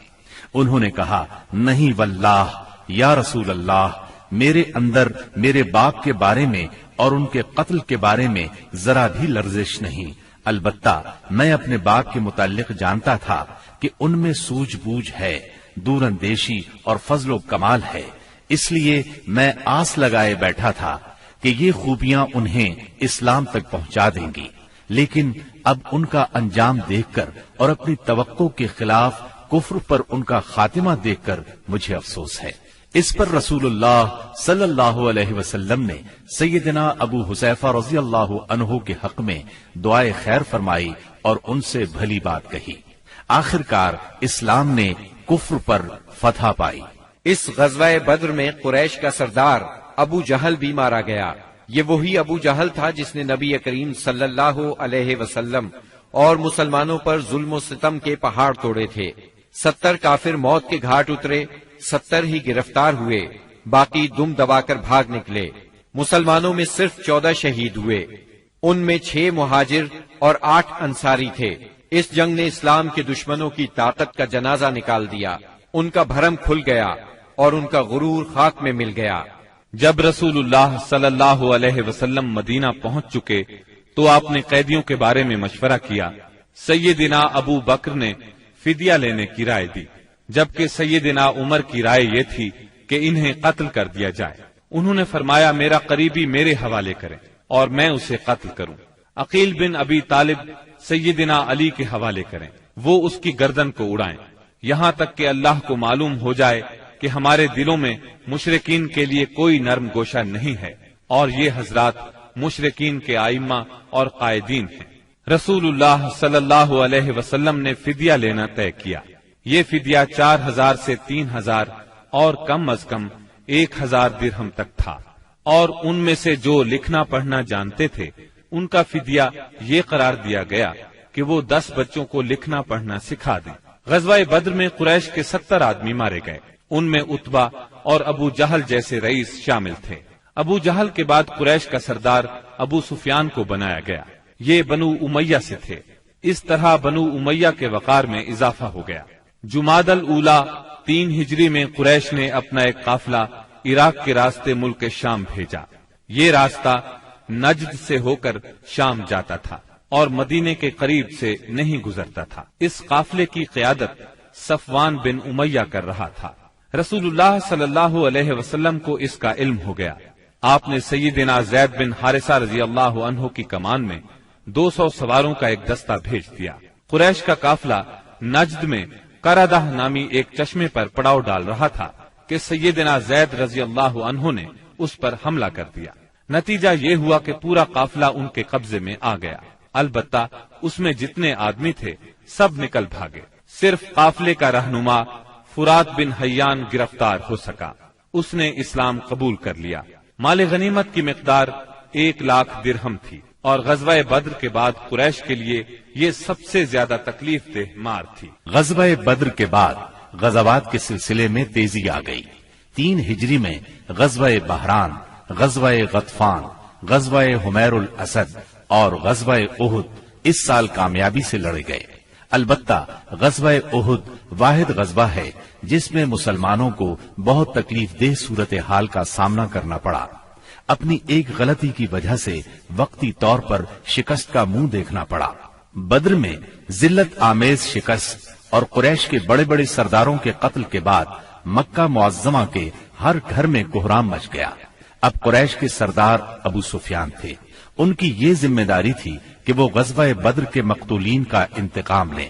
انہوں نے کہا، نہیں واللہ یا رسول اللہ، میرے اندر میرے باپ کے بارے میں اور ان کے قتل کے بارے میں ذرا بھی لرزش نہیں، البتہ میں اپنے باپ کے متعلق جانتا تھا کہ ان میں سوجھ بوجھ ہے، دور اندیشی اور فضل و کمال ہے، اس لیے میں آس لگائے بیٹھا تھا کہ یہ خوبیاں انہیں اسلام تک پہنچا دیں گی، لیکن اب ان کا انجام دیکھ کر اور اپنی توقع کے خلاف کفر پر ان کا خاتمہ دیکھ کر مجھے افسوس ہے۔ اس پر رسول اللہ صلی اللہ علیہ وسلم نے سیدنا ابو حذیفہ رضی اللہ عنہ کے حق میں دعائے خیر فرمائی اور ان سے بھلی بات کہی۔ آخرکار اسلام نے کفر پر فتح پائی۔ اس غزوہ بدر میں قریش کا سردار ابو جہل بھی مارا گیا۔ یہ وہی ابو جہل تھا جس نے نبی کریم صلی اللہ علیہ وسلم اور مسلمانوں پر ظلم و ستم کے پہاڑ توڑے تھے۔ 70 کافر موت کے گھاٹ اترے، 70 ہی گرفتار ہوئے، باقی دم دبا کر بھاگ نکلے۔ مسلمانوں میں صرف 14 شہید ہوئے، ان میں 6 مہاجر اور 8 انصاری تھے۔ اس جنگ نے اسلام کے دشمنوں کی طاقت کا جنازہ نکال دیا، ان کا بھرم کھل گیا اور ان کا غرور خاک میں مل گیا۔ جب رسول اللہ صلی اللہ علیہ وسلم مدینہ پہنچ چکے تو آپ نے قیدیوں کے بارے میں مشورہ کیا۔ سیدنا ابو بکر نے فدیہ لینے کی رائے دی، جبکہ سیدنا عمر کی رائے یہ تھی کہ انہیں قتل کر دیا جائے۔ انہوں نے فرمایا، میرا قریبی میرے حوالے کرے اور میں اسے قتل کروں۔ عقیل بن ابی طالب سیدنا علی کے حوالے کریں، وہ اس کی گردن کو اڑائیں، یہاں تک کہ اللہ کو معلوم ہو جائے کہ ہمارے دلوں میں مشرکین کے لیے کوئی نرم گوشہ نہیں ہے، اور یہ حضرات مشرکین کے ائمہ اور قائدین ہیں۔ رسول اللہ صلی اللہ علیہ وسلم نے فدیہ لینا طے کیا۔ یہ فدیہ 4000 سے 3000 اور کم از کم 1000 درہم تک تھا، اور ان میں سے جو لکھنا پڑھنا جانتے تھے ان کا فدیہ یہ قرار دیا گیا کہ وہ 10 بچوں کو لکھنا پڑھنا سکھا دیں۔ غزوہ بدر میں قریش کے 70 آدمی مارے گئے، ان میں عتبہ اور ابو جہل جیسے رئیس شامل تھے۔ ابو جہل کے بعد قریش کا سردار ابو سفیان کو بنایا گیا، یہ بنو امیہ سے تھے۔ اس طرح بنو امیہ کے وقار میں اضافہ ہو گیا۔ جمادی الاولی 3 ہجری میں قریش نے اپنا ایک قافلہ عراق کے راستے ملک شام بھیجا۔ یہ راستہ نجد سے ہو کر شام جاتا تھا اور مدینے کے قریب سے نہیں گزرتا تھا۔ اس قافلے کی قیادت صفوان بن امیہ کر رہا تھا۔ رسول اللہ صلی اللہ علیہ وسلم کو اس کا علم ہو گیا۔ آپ نے سیدنا زید بن حارثہ رضی اللہ عنہ کی کمان میں 200 سواروں کا ایک دستہ بھیج دیا۔ قریش کا قافلہ نجد میں قردہ نامی ایک چشمے پر پڑاؤ ڈال رہا تھا کہ سیدنا زید رضی اللہ عنہ نے اس پر حملہ کر دیا۔ نتیجہ یہ ہوا کہ پورا قافلہ ان کے قبضے میں آ گیا، البتہ اس میں جتنے آدمی تھے سب نکل بھاگے۔ صرف قافلے کا رہنما فرات بن حیان گرفتار ہو سکا، اس نے اسلام قبول کر لیا۔ مال غنیمت کی مقدار 1,00,000 درہم تھی، اور غزوہ بدر کے بعد قریش کے لیے یہ سب سے زیادہ تکلیف دہ مار تھی۔ غزوہ بدر کے بعد غزوات کے سلسلے میں تیزی آ گئی۔ 3 ہجری میں غزوہ بحران، غزوہ غطفان، غزوہ حمیر الاسد اور غزوہ احد اس سال کامیابی سے لڑے گئے۔ البتہ غزوہ احد واحد غزوہ ہے جس میں مسلمانوں کو بہت تکلیف دہ صورتحال کا سامنا کرنا پڑا۔ اپنی ایک غلطی کی وجہ سے وقتی طور پر شکست کا منہ دیکھنا پڑا۔ بدر میں ذلت آمیز شکست اور قریش کے بڑے بڑے سرداروں کے قتل کے بعد مکہ معظمہ کے ہر گھر میں کوہرام مچ گیا۔ اب قریش کے سردار ابو سفیان تھے، ان کی یہ ذمہ داری تھی کہ وہ غزوہ بدر کے مقتولین کا انتقام لیں۔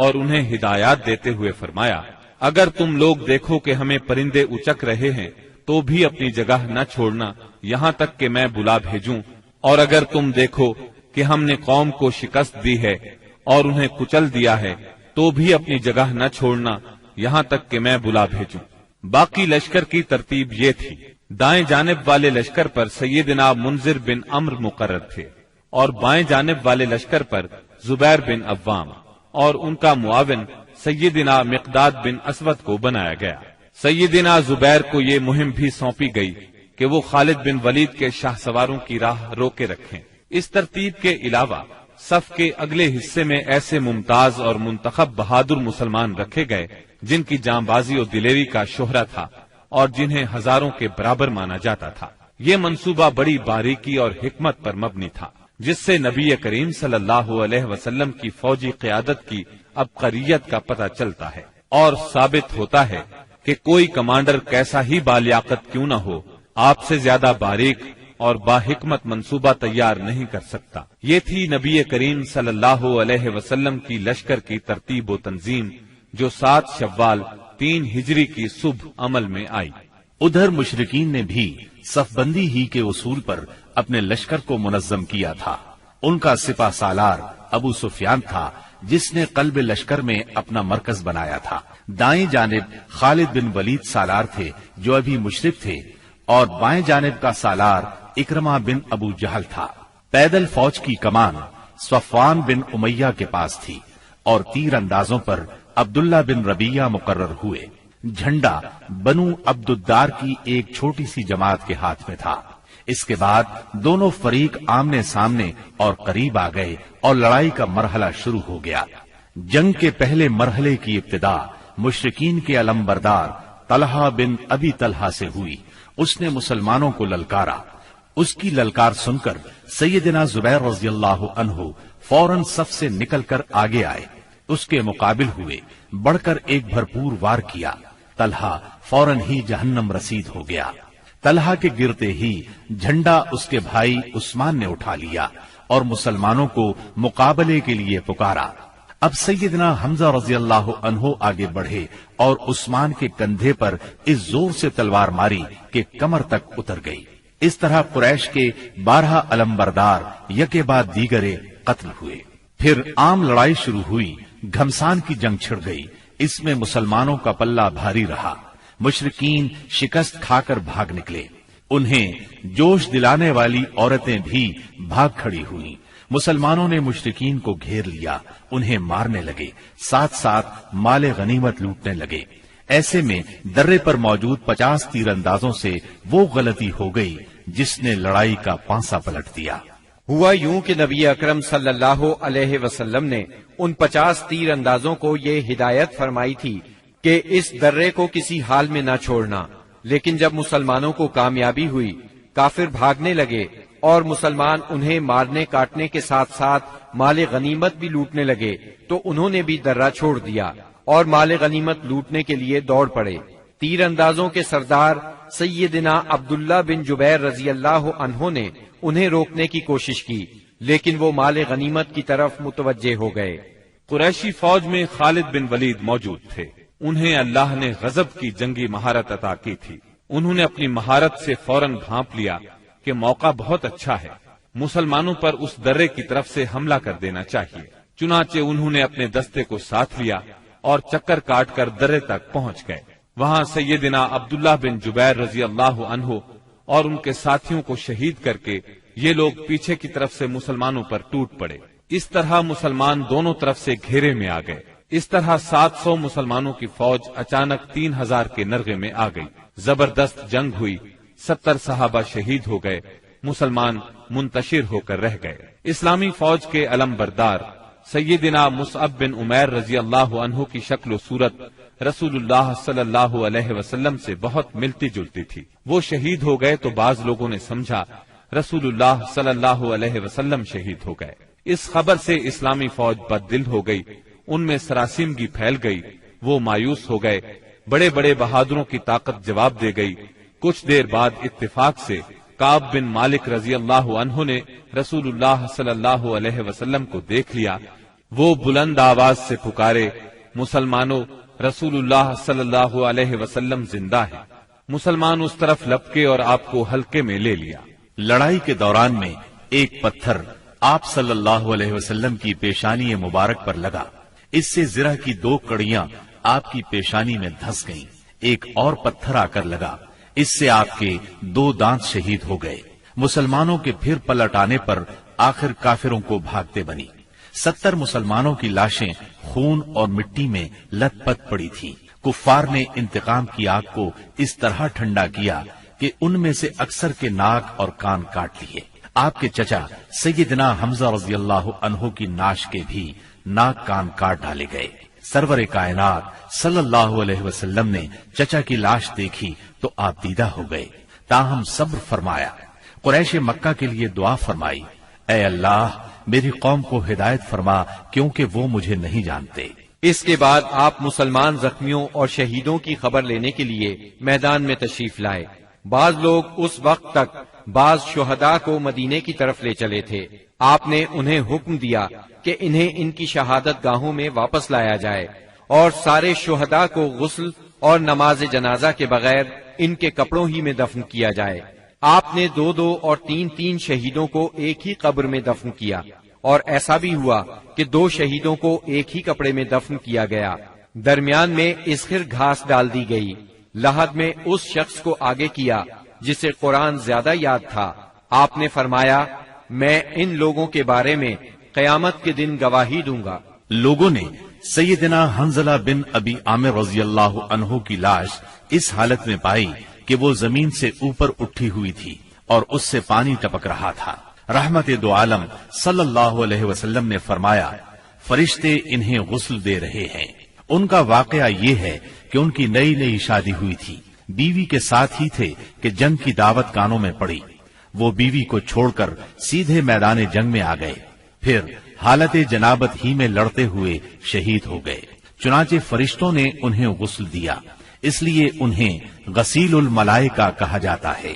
اور انہیں ہدایات دیتے ہوئے فرمایا، اگر تم لوگ دیکھو کہ ہمیں پرندے اچک رہے ہیں تو بھی اپنی جگہ نہ چھوڑنا یہاں تک کہ میں بلا بھیجوں، اور اگر تم دیکھو کہ ہم نے قوم کو شکست دی ہے اور انہیں کچل دیا ہے تو بھی اپنی جگہ نہ چھوڑنا یہاں تک کہ میں بلا بھیجوں۔ باقی لشکر کی ترتیب یہ تھی، دائیں جانب والے لشکر پر سیدنا منذر بن عمرو مقرر تھے، اور بائیں جانب والے لشکر پر زبیر بن عوام، اور ان کا معاون سیدنا مقداد بن اسود کو بنایا گیا۔ سیدنا زبیر کو یہ مہم بھی سونپی گئی کہ وہ خالد بن ولید کے شاہ سواروں کی راہ روکے رکھیں۔ اس ترتیب کے علاوہ صف کے اگلے حصے میں ایسے ممتاز اور منتخب بہادر مسلمان رکھے گئے جن کی جانبازی اور دلیری کا شہرہ تھا اور جنہیں ہزاروں کے برابر مانا جاتا تھا۔ یہ منصوبہ بڑی باریکی اور حکمت پر مبنی تھا، جس سے نبی کریم صلی اللہ علیہ وسلم کی فوجی قیادت کی عبقریت کا پتہ چلتا ہے، اور ثابت ہوتا ہے کہ کوئی کمانڈر کیسا ہی بالیاقت کیوں نہ ہو، آپ سے زیادہ باریک اور باحکمت منصوبہ تیار نہیں کر سکتا۔ یہ تھی نبی کریم صلی اللہ علیہ وسلم کی لشکر کی ترتیب و تنظیم، جو 7 شوال 3 ہجری کی صبح عمل میں آئی۔ ادھر مشرکین نے بھی صف بندی ہی کے اصول پر اپنے لشکر کو منظم کیا تھا۔ ان کا سپہ سالار ابو سفیان تھا، جس نے قلب لشکر میں اپنا مرکز بنایا تھا۔ دائیں جانب خالد بن ولید سالار تھے جو ابھی مشرک تھے، اور بائیں جانب کا سالار اکرمہ بن ابو جہل تھا۔ پیدل فوج کی کمان صفوان بن امیہ کے پاس تھی، اور تیر اندازوں پر عبداللہ بن ربیہ مقرر ہوئے۔ جھنڈا بنو عبد الدار کی ایک چھوٹی سی جماعت کے ہاتھ میں تھا۔ اس کے بعد دونوں فریق آمنے سامنے اور قریب آ گئے اور لڑائی کا مرحلہ شروع ہو گیا۔ جنگ کے پہلے مرحلے کی ابتدا مشرکین کے علمبردار طلحہ بن ابی طلحہ سے ہوئی۔ اس نے مسلمانوں کو للکارا۔ اس کی للکار سن کر سیدنا زبیر رضی اللہ عنہ فوراً صف سے نکل کر آگے آئے، اس کے مقابل ہوئے، بڑھ کر ایک بھرپور وار کیا۔ طلحہ فوراً ہی جہنم رسید ہو گیا۔ طلحہ کے گرتے ہی جھنڈا اس کے بھائی عثمان نے اٹھا لیا اور مسلمانوں کو مقابلے کے لیے پکارا۔ اب سیدنا حمزہ رضی اللہ عنہ آگے بڑھے اور عثمان کے کندھے پر اس زور سے تلوار ماری کہ کمر تک اتر گئی۔ اس طرح قریش کے 12 علمبردار یکے بعد دیگرے قتل ہوئے۔ پھر عام لڑائی شروع ہوئی۔ گھمسان کی جنگ چھڑ گئی۔ اس میں مسلمانوں کا پلہ بھاری رہا۔ مشرکین شکست کھا کر بھاگ نکلے۔ انہیں جوش دلانے والی عورتیں بھی بھاگ کھڑی ہوئیں۔ مسلمانوں نے مشرکین کو گھیر لیا، انہیں مارنے لگے، ساتھ ساتھ مال غنیمت لوٹنے لگے۔ ایسے میں درے پر موجود 50 تیر اندازوں سے وہ غلطی ہو گئی جس نے لڑائی کا پانسا پلٹ دیا۔ ہوا یوں کہ نبی اکرم صلی اللہ علیہ وسلم نے ان 50 تیر اندازوں کو یہ ہدایت فرمائی تھی کہ اس درے کو کسی حال میں نہ چھوڑنا، لیکن جب مسلمانوں کو کامیابی ہوئی، کافر بھاگنے لگے اور مسلمان انہیں مارنے کاٹنے کے ساتھ ساتھ مال غنیمت بھی لوٹنے لگے، تو انہوں نے بھی درہ چھوڑ دیا اور مال غنیمت لوٹنے کے لیے دوڑ پڑے۔ تیر اندازوں کے سردار سیدنا عبداللہ بن جبیر رضی اللہ عنہ نے انہیں روکنے کی کوشش کی، لیکن وہ مال غنیمت کی طرف متوجہ ہو گئے۔ قریشی فوج میں خالد بن ولید موجود تھے۔ انہیں اللہ نے غضب کی جنگی مہارت عطا کی تھی۔ انہوں نے اپنی مہارت سے فوراً بھانپ لیا کہ موقع بہت اچھا ہے، مسلمانوں پر اس درے کی طرف سے حملہ کر دینا چاہیے۔ چنانچہ انہوں نے اپنے دستے کو ساتھ لیا اور چکر کاٹ کر درے تک پہنچ گئے۔ وہاں سیدنا عبداللہ بن جبیر رضی اللہ عنہ اور ان کے ساتھیوں کو شہید کر کے یہ لوگ پیچھے کی طرف سے مسلمانوں پر ٹوٹ پڑے۔ اس طرح مسلمان دونوں طرف سے گھیرے میں آ گئے۔ اس طرح 700 مسلمانوں کی فوج اچانک 3000 کے نرغے میں آ گئی۔ زبردست جنگ ہوئی، 70 صحابہ شہید ہو گئے، مسلمان منتشر ہو کر رہ گئے۔ اسلامی فوج کے علمبردار سیدنا مصعب بن عمیر رضی اللہ عنہ کی شکل و صورت رسول اللہ صلی اللہ علیہ وسلم سے بہت ملتی جلتی تھی۔ وہ شہید ہو گئے تو بعض لوگوں نے سمجھا رسول اللہ صلی اللہ علیہ وسلم شہید ہو گئے۔ اس خبر سے اسلامی فوج بد دل ہو گئی، ان میں سراسیمگی پھیل گئی، وہ مایوس ہو گئے۔ بڑے بڑے بہادروں کی طاقت جواب دے گئی۔ کچھ دیر بعد اتفاق سے کعب بن مالک رضی اللہ عنہ نے رسول اللہ صلی اللہ علیہ وسلم کو دیکھ لیا۔ وہ بلند آواز سے پکارے، مسلمانوں، رسول اللہ صلی اللہ علیہ وسلم زندہ ہے۔ مسلمان اس طرف لپکے اور آپ کو حلقے میں لے لیا۔ لڑائی کے دوران میں ایک پتھر آپ صلی اللہ علیہ وسلم کی پیشانی مبارک پر لگا، اس سے زرہ کی 2 کڑیاں آپ کی پیشانی میں دھس گئیں۔ ایک اور پتھر آ کر لگا، اس سے آپ کے 2 دانت شہید ہو گئے۔ مسلمانوں کے پھر پلٹ آنے پر آخر کافروں کو بھاگتے بنی۔ 70 مسلمانوں کی لاشیں خون اور مٹی میں لت پت پڑی تھیں۔ کفار نے انتقام کی آگ کو اس طرح ٹھنڈا کیا کہ ان میں سے اکثر کے ناک اور کان کاٹ لیے۔ آپ کے چچا سیدنا حمزہ رضی اللہ عنہ کی ناش کے بھی ناک کان کاٹ ڈالے گئے۔ سرور کائنات صلی اللہ علیہ وسلم نے چچا کی لاش دیکھی تو آپ دیدہ ہو گئے، تاہم صبر فرمایا۔ قریش مکہ کے لیے دعا فرمائی، اے اللہ میری قوم کو ہدایت فرما کیونکہ وہ مجھے نہیں جانتے۔ اس کے بعد آپ مسلمان زخمیوں اور شہیدوں کی خبر لینے کے لیے میدان میں تشریف لائے۔ بعض لوگ اس وقت تک بعض شہداء کو مدینے کی طرف لے چلے تھے۔ آپ نے انہیں حکم دیا کہ انہیں ان کی شہادت گاہوں میں واپس لایا جائے اور سارے شہداء کو غسل اور نماز جنازہ کے بغیر ان کے کپڑوں ہی میں دفن کیا جائے۔ آپ نے 2 اور 3 شہیدوں کو ایک ہی قبر میں دفن کیا، اور ایسا بھی ہوا کہ 2 شہیدوں کو ایک ہی کپڑے میں دفن کیا گیا۔ درمیان میں اسخر گھاس ڈال دی گئی۔ لحد میں اس شخص کو آگے کیا جسے قرآن زیادہ یاد تھا۔ آپ نے فرمایا، میں ان لوگوں کے بارے میں قیامت کے دن گواہی دوں گا۔ لوگوں نے سیدنا حنظلہ بن ابی عامر رضی اللہ عنہ کی لاش اس حالت میں پائی کہ وہ زمین سے اوپر اٹھی ہوئی تھی اور اس سے پانی ٹپک رہا تھا۔ رحمت دو عالم صلی اللہ علیہ وسلم نے فرمایا، فرشتے انہیں غسل دے رہے ہیں۔ ان کا واقعہ یہ ہے کہ ان کی نئی شادی ہوئی تھی، بیوی کے ساتھ ہی تھے کہ جنگ کی دعوت کانوں میں پڑی۔ وہ بیوی کو چھوڑ کر سیدھے میدان جنگ میں آ گئے، پھر حالت جنابت ہی میں لڑتے ہوئے شہید ہو گئے۔ چنانچہ فرشتوں نے انہیں غسل دیا، اس لیے انہیں غسیل الملائکہ کہا جاتا ہے۔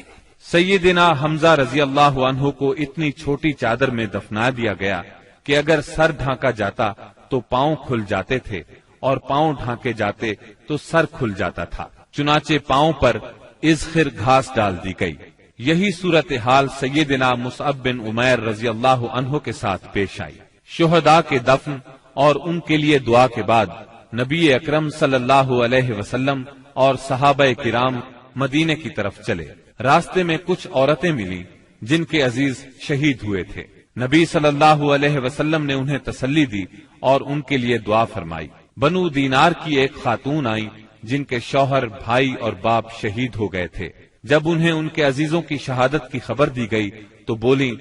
سیدنا حمزہ رضی اللہ عنہ کو اتنی چھوٹی چادر میں دفنا دیا گیا کہ اگر سر ڈھانکا جاتا تو پاؤں کھل جاتے تھے اور پاؤں ڈھانکے جاتے تو سر کھل جاتا تھا۔ چنانچہ پاؤں پر اذخر گھاس ڈال دی گئی۔ یہی صورتحال سیدنا مصعب بن عمیر رضی اللہ عنہ کے ساتھ پیش آئی۔ شہداء کے دفن اور ان کے لیے دعا کے بعد نبی اکرم صلی اللہ علیہ وسلم اور صحابہ کرام مدینے کی طرف چلے۔ راستے میں کچھ عورتیں ملی جن کے عزیز شہید ہوئے تھے۔ نبی صلی اللہ علیہ وسلم نے انہیں تسلی دی اور ان کے لیے دعا فرمائی۔ بنو دینار کی ایک خاتون آئی جن کے شوہر، بھائی اور باپ شہید ہو گئے تھے۔ جب انہیں ان کے عزیزوں کی شہادت کی خبر دی گئی تو بولی،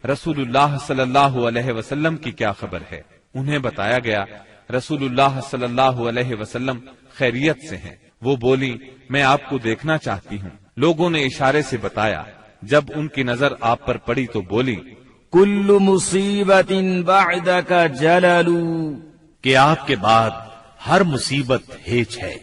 رسول اللہ صلی اللہ علیہ وسلم کی کیا خبر ہے؟ انہیں بتایا گیا رسول اللہ صلی اللہ علیہ وسلم خیریت سے ہیں۔ وہ بولی، میں آپ کو دیکھنا چاہتی ہوں۔ لوگوں نے اشارے سے بتایا۔ جب ان کی نظر آپ پر پڑی تو بولی، کل مصیبت بعدک جلل، کہ آپ کے بعد ہر مصیبت ہیچ ہے۔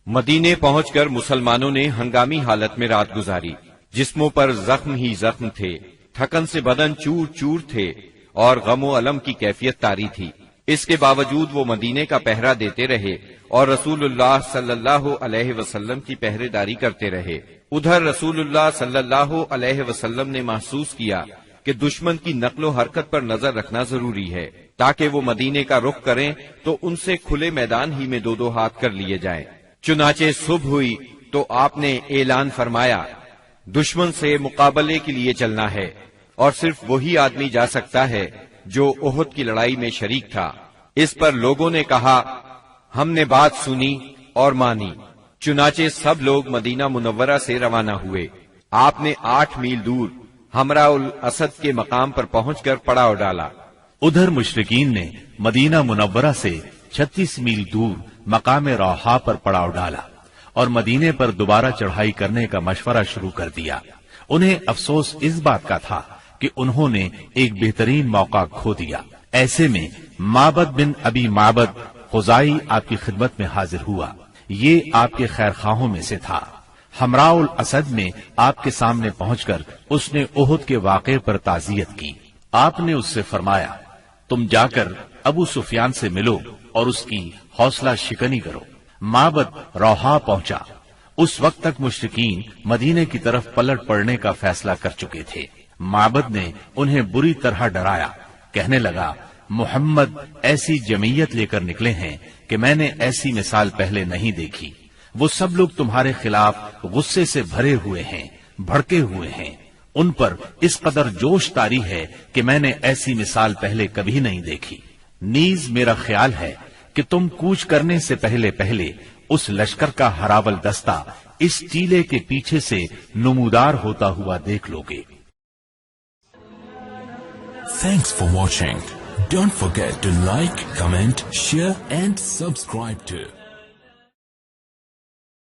مدینے پہنچ کر مسلمانوں نے ہنگامی حالت میں رات گزاری۔ جسموں پر زخم ہی زخم تھے، تھکن سے بدن چور چور تھے اور غم و الم کی کیفیت طاری تھی۔ اس کے باوجود وہ مدینے کا پہرا دیتے رہے اور رسول اللہ صلی اللہ علیہ وسلم کی پہرے داری کرتے رہے۔ ادھر رسول اللہ صلی اللہ علیہ وسلم نے محسوس کیا کہ دشمن کی نقل و حرکت پر نظر رکھنا ضروری ہے تاکہ وہ مدینے کا رخ کریں تو ان سے کھلے میدان ہی میں 2 ہاتھ کر لیے جائیں۔ چنانچہ صبح ہوئی تو آپ نے اعلان فرمایا، دشمن سے مقابلے کے لیے چلنا ہے اور صرف وہی آدمی جا سکتا ہے جو احد کی لڑائی میں شریک تھا۔ اس پر لوگوں نے کہا، ہم نے بات سنی اور مانی۔ چنانچہ سب لوگ مدینہ منورہ سے روانہ ہوئے۔ آپ نے 8 میل دور حمراء الاسد کے مقام پر پہنچ کر پڑاؤ ڈالا۔ ادھر مشرکین نے مدینہ منورہ سے 36 میل دور مقام روحا پر پڑاؤ ڈالا اور مدینے پر دوبارہ چڑھائی کرنے کا مشورہ شروع کر دیا۔ انہیں افسوس اس بات کا تھا کہ انہوں نے ایک بہترین موقع کھو دیا۔ ایسے میں معبد بن ابی معبد خزائی آپ کی خدمت میں حاضر ہوا۔ یہ آپ کے خیر خواہوں میں سے تھا۔ حمراء الاسد میں آپ کے سامنے پہنچ کر اس نے احد کے واقعے پر تعزیت کی۔ آپ نے اس سے فرمایا، تم جا کر ابو سفیان سے ملو اور اس کی حوصلہ شکنی کرو۔ معبد روحا پہنچا۔ اس وقت تک مشرکین مدینے کی طرف پلٹ پڑنے کا فیصلہ کر چکے تھے۔ معبد نے انہیں بری طرح ڈرایا، کہنے لگا محمد ایسی جمعیت لے کر نکلے ہیں کہ میں نے ایسی مثال پہلے نہیں دیکھی۔ وہ سب لوگ تمہارے خلاف غصے سے بھرے ہوئے ہیں، بھڑکے ہوئے ہیں۔ ان پر اس قدر جوش طاری ہے کہ میں نے ایسی مثال پہلے کبھی نہیں دیکھی۔ نیز میرا خیال ہے کہ تم کوچ کرنے سے پہلے پہلے اس لشکر کا ہراول دستہ اس ٹیلے کے پیچھے سے نمودار ہوتا ہوا دیکھ لو گے۔ Thanks for watching. Don't forget to like, comment, share and subscribe to